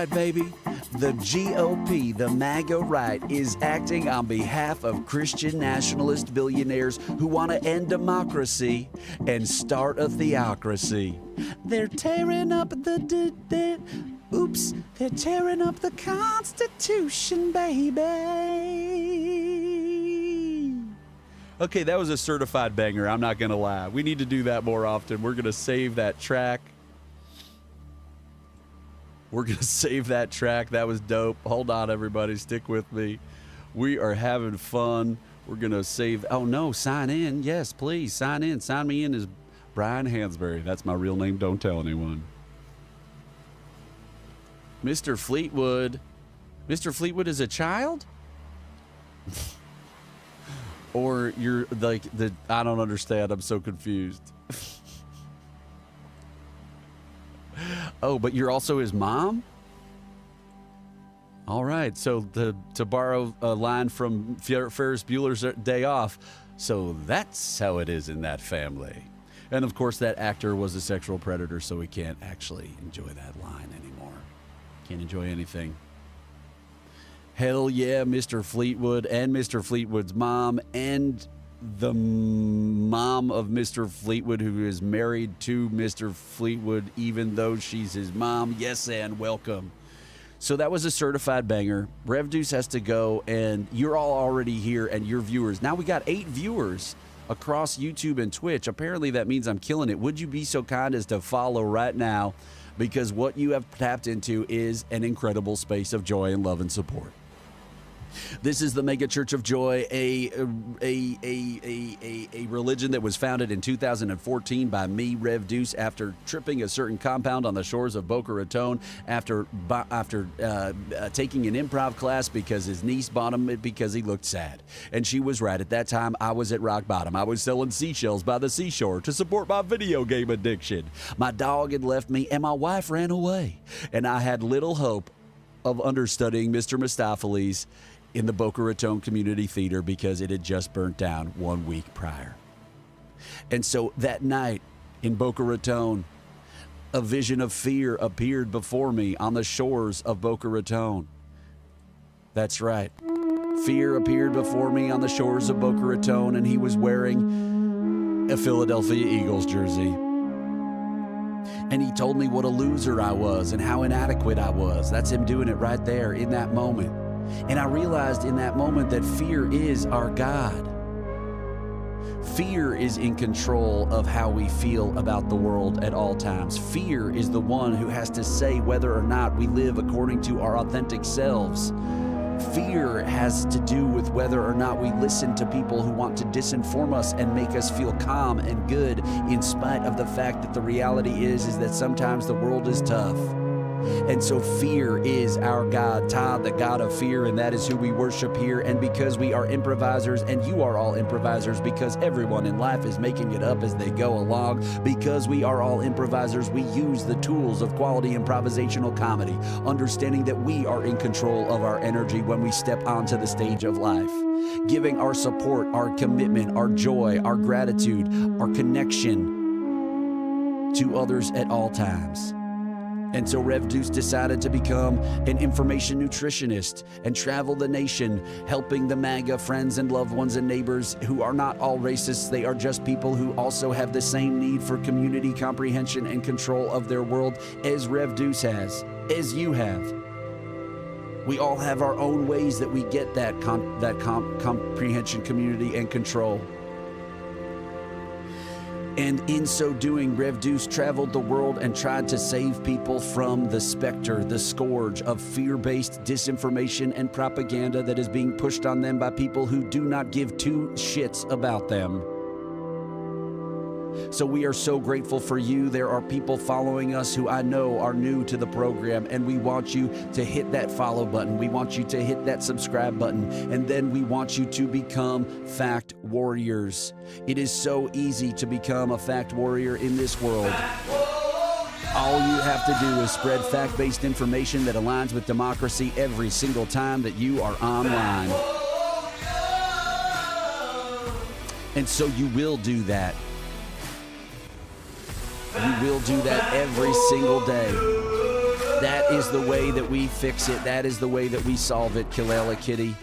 right, baby. The GOP, the MAGA right, is acting on behalf of Christian nationalist billionaires who want to end democracy and start a theocracy. They're tearing up they're tearing up the Constitution, baby. Okay, that was a certified banger. I'm not going to lie. We need to do that more often. We're going to save that track. That was dope. Hold on, everybody. Stick with me. We are having fun. We're going to save. Oh, no. Sign in. Yes, please. Sign in. Sign me in as Brian Hansberry. That's my real name. Don't tell anyone. Mr. Fleetwood. Mr. Fleetwood is a child? Or you're like I don't understand. I'm so confused. Oh, but you're also his mom? All right. So to borrow a line from Ferris Bueller's Day Off, so that's how it is in that family. And of course, that actor was a sexual predator, so we can't actually enjoy that line anymore. Can't enjoy anything. Hell yeah, Mr. Fleetwood and Mr. Fleetwood's mom and the mom of Mr. Fleetwood, who is married to Mr. Fleetwood, even though she's his mom. Yes, and welcome. So that was a certified banger. Rev Deuce has to go, and you're all already here, and your viewers. Now we got 8 viewers across YouTube and Twitch. Apparently that means I'm killing it. Would you be so kind as to follow right now? Because what you have tapped into is an incredible space of joy and love and support. This is the Mega Church of Joy, a religion that was founded in 2014 by me, Rev Deuce, after tripping a certain compound on the shores of Boca Raton, after taking an improv class because his niece bought him it because he looked sad. And she was right. At that time, I was at rock bottom. I was selling seashells by the seashore to support my video game addiction. My dog had left me, and my wife ran away. And I had little hope of understudying Mr. Mistopheles in the Boca Raton Community Theater because it had just burnt down 1 week prior. And so that night in Boca Raton, a vision of fear appeared before me on the shores of Boca Raton. That's right. Fear appeared before me on the shores of Boca Raton, and he was wearing a Philadelphia Eagles jersey. And he told me what a loser I was and how inadequate I was. That's him doing it right there in that moment. And I realized in that moment that fear is our God. Fear is in control of how we feel about the world at all times. Fear is the one who has to say whether or not we live according to our authentic selves. Fear has to do with whether or not we listen to people who want to disinform us and make us feel calm and good, in spite of the fact that the reality is that sometimes the world is tough. And so fear is our God, Todd, the God of fear, and that is who we worship here. And because we are improvisers, and you are all improvisers, because everyone in life is making it up as they go along, because we are all improvisers, we use the tools of quality improvisational comedy, understanding that we are in control of our energy when we step onto the stage of life, giving our support, our commitment, our joy, our gratitude, our connection to others at all times. And so Rev Deuce decided to become an information nutritionist and travel the nation, helping the MAGA friends and loved ones and neighbors who are not all racists. They are just people who also have the same need for community comprehension and control of their world as Rev Deuce has, as you have. We all have our own ways that we get that comprehension, community, and control. And in so doing, Rev Deuce traveled the world and tried to save people from the specter, the scourge of fear-based disinformation and propaganda that is being pushed on them by people who do not give two shits about them. So we are so grateful for you. There are people following us who I know are new to the program, and we want you to hit that follow button. We want you to hit that subscribe button, and then we want you to become fact warriors. It is so easy to become a fact warrior in this world. All you have to do is spread fact-based information that aligns with democracy every single time that you are online. And so you will do that. You will do that every single day. That is the way that we fix it. That is the way that we solve it, Kilala Kitty.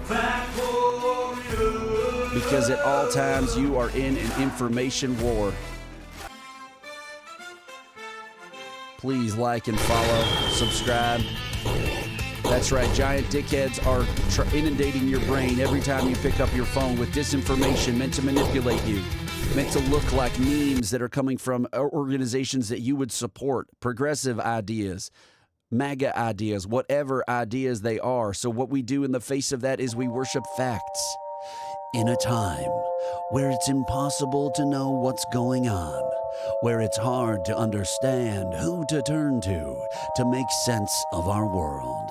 Fact warrior. Because at all times you are in an information war. Please like and follow, subscribe. That's right, giant dickheads are inundating your brain every time you pick up your phone with disinformation meant to manipulate you, meant to look like memes that are coming from organizations that you would support, progressive ideas, MAGA ideas, whatever ideas they are. So what we do in the face of that is we worship facts. In a time where it's impossible to know what's going on, where it's hard to understand who to turn to make sense of our world,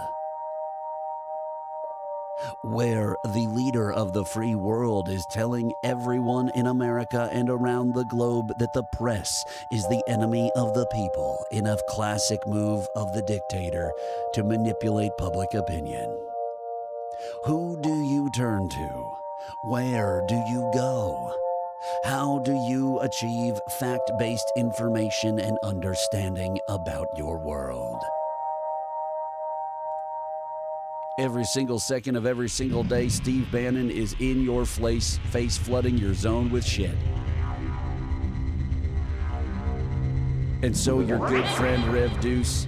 where the leader of the free world is telling everyone in America and around the globe that the press is the enemy of the people in a classic move of the dictator to manipulate public opinion. Who do you turn to? Where do you go? How do you achieve fact-based information and understanding about your world? Every single second of every single day, Steve Bannon is in your face flooding your zone with shit. And so your good friend Rev Deuce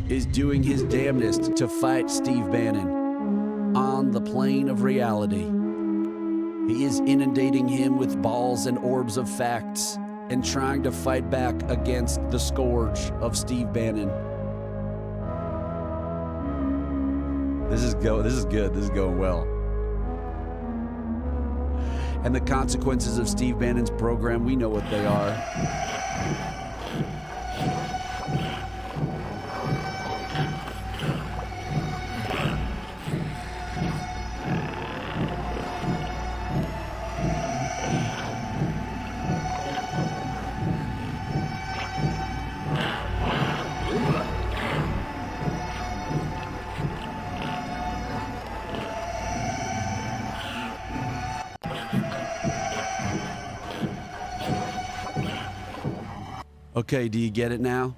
is doing his damnedest to fight Steve Bannon on the plane of reality. He is inundating him with balls and orbs of facts and trying to fight back against the scourge of Steve Bannon. This is good. This is going well. And the consequences of Steve Bannon's program, we know what they are. Okay, do you get it now?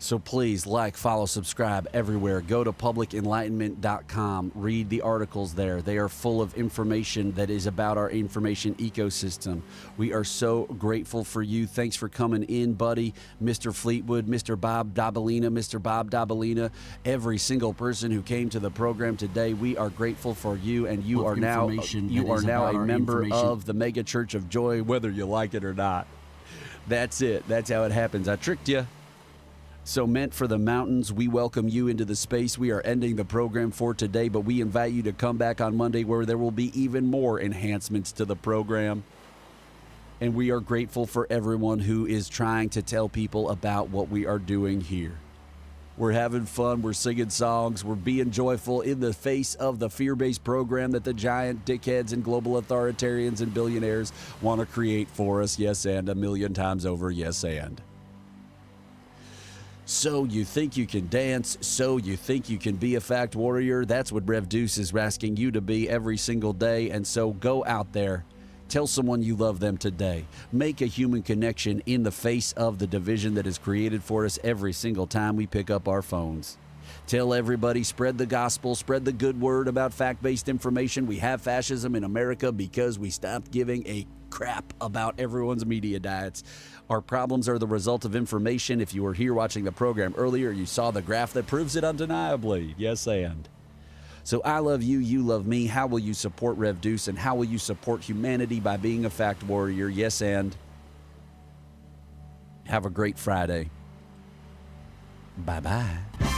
So please like, follow, subscribe everywhere. Go to publicenlightenment.com. Read the articles there. They are full of information that is about our information ecosystem. We are so grateful for you. Thanks for coming in, buddy. Mr. Fleetwood, Mr. Bob Dabalina, every single person who came to the program today. We are grateful for you, and you are now a member of the Mega Church of Joy, whether you like it or not. That's it. That's how it happens. I tricked you. So meant for the mountains, we welcome you into the space. We are ending the program for today, but we invite you to come back on Monday where there will be even more enhancements to the program. And we are grateful for everyone who is trying to tell people about what we are doing here. We're having fun. We're singing songs. We're being joyful in the face of the fear-based program that the giant dickheads and global authoritarians and billionaires want to create for us. Yes, and a million times over. Yes, and. So you think you can dance, so you think you can be a fact warrior. That's what Rev Deuce is asking you to be every single day. And so go out there, tell someone you love them today. Make a human connection in the face of the division that is created for us every single time we pick up our phones. Tell everybody, spread the gospel, spread the good word about fact-based information. We have fascism in America because we stopped giving a crap about everyone's media diets. Our problems are the result of information. If you were here watching the program earlier, you saw the graph that proves it undeniably. Yes, and. So I love you, you love me. How will you support Rev Deuce, and how will you support humanity by being a fact warrior? Yes, and. Have a great Friday. Bye-bye.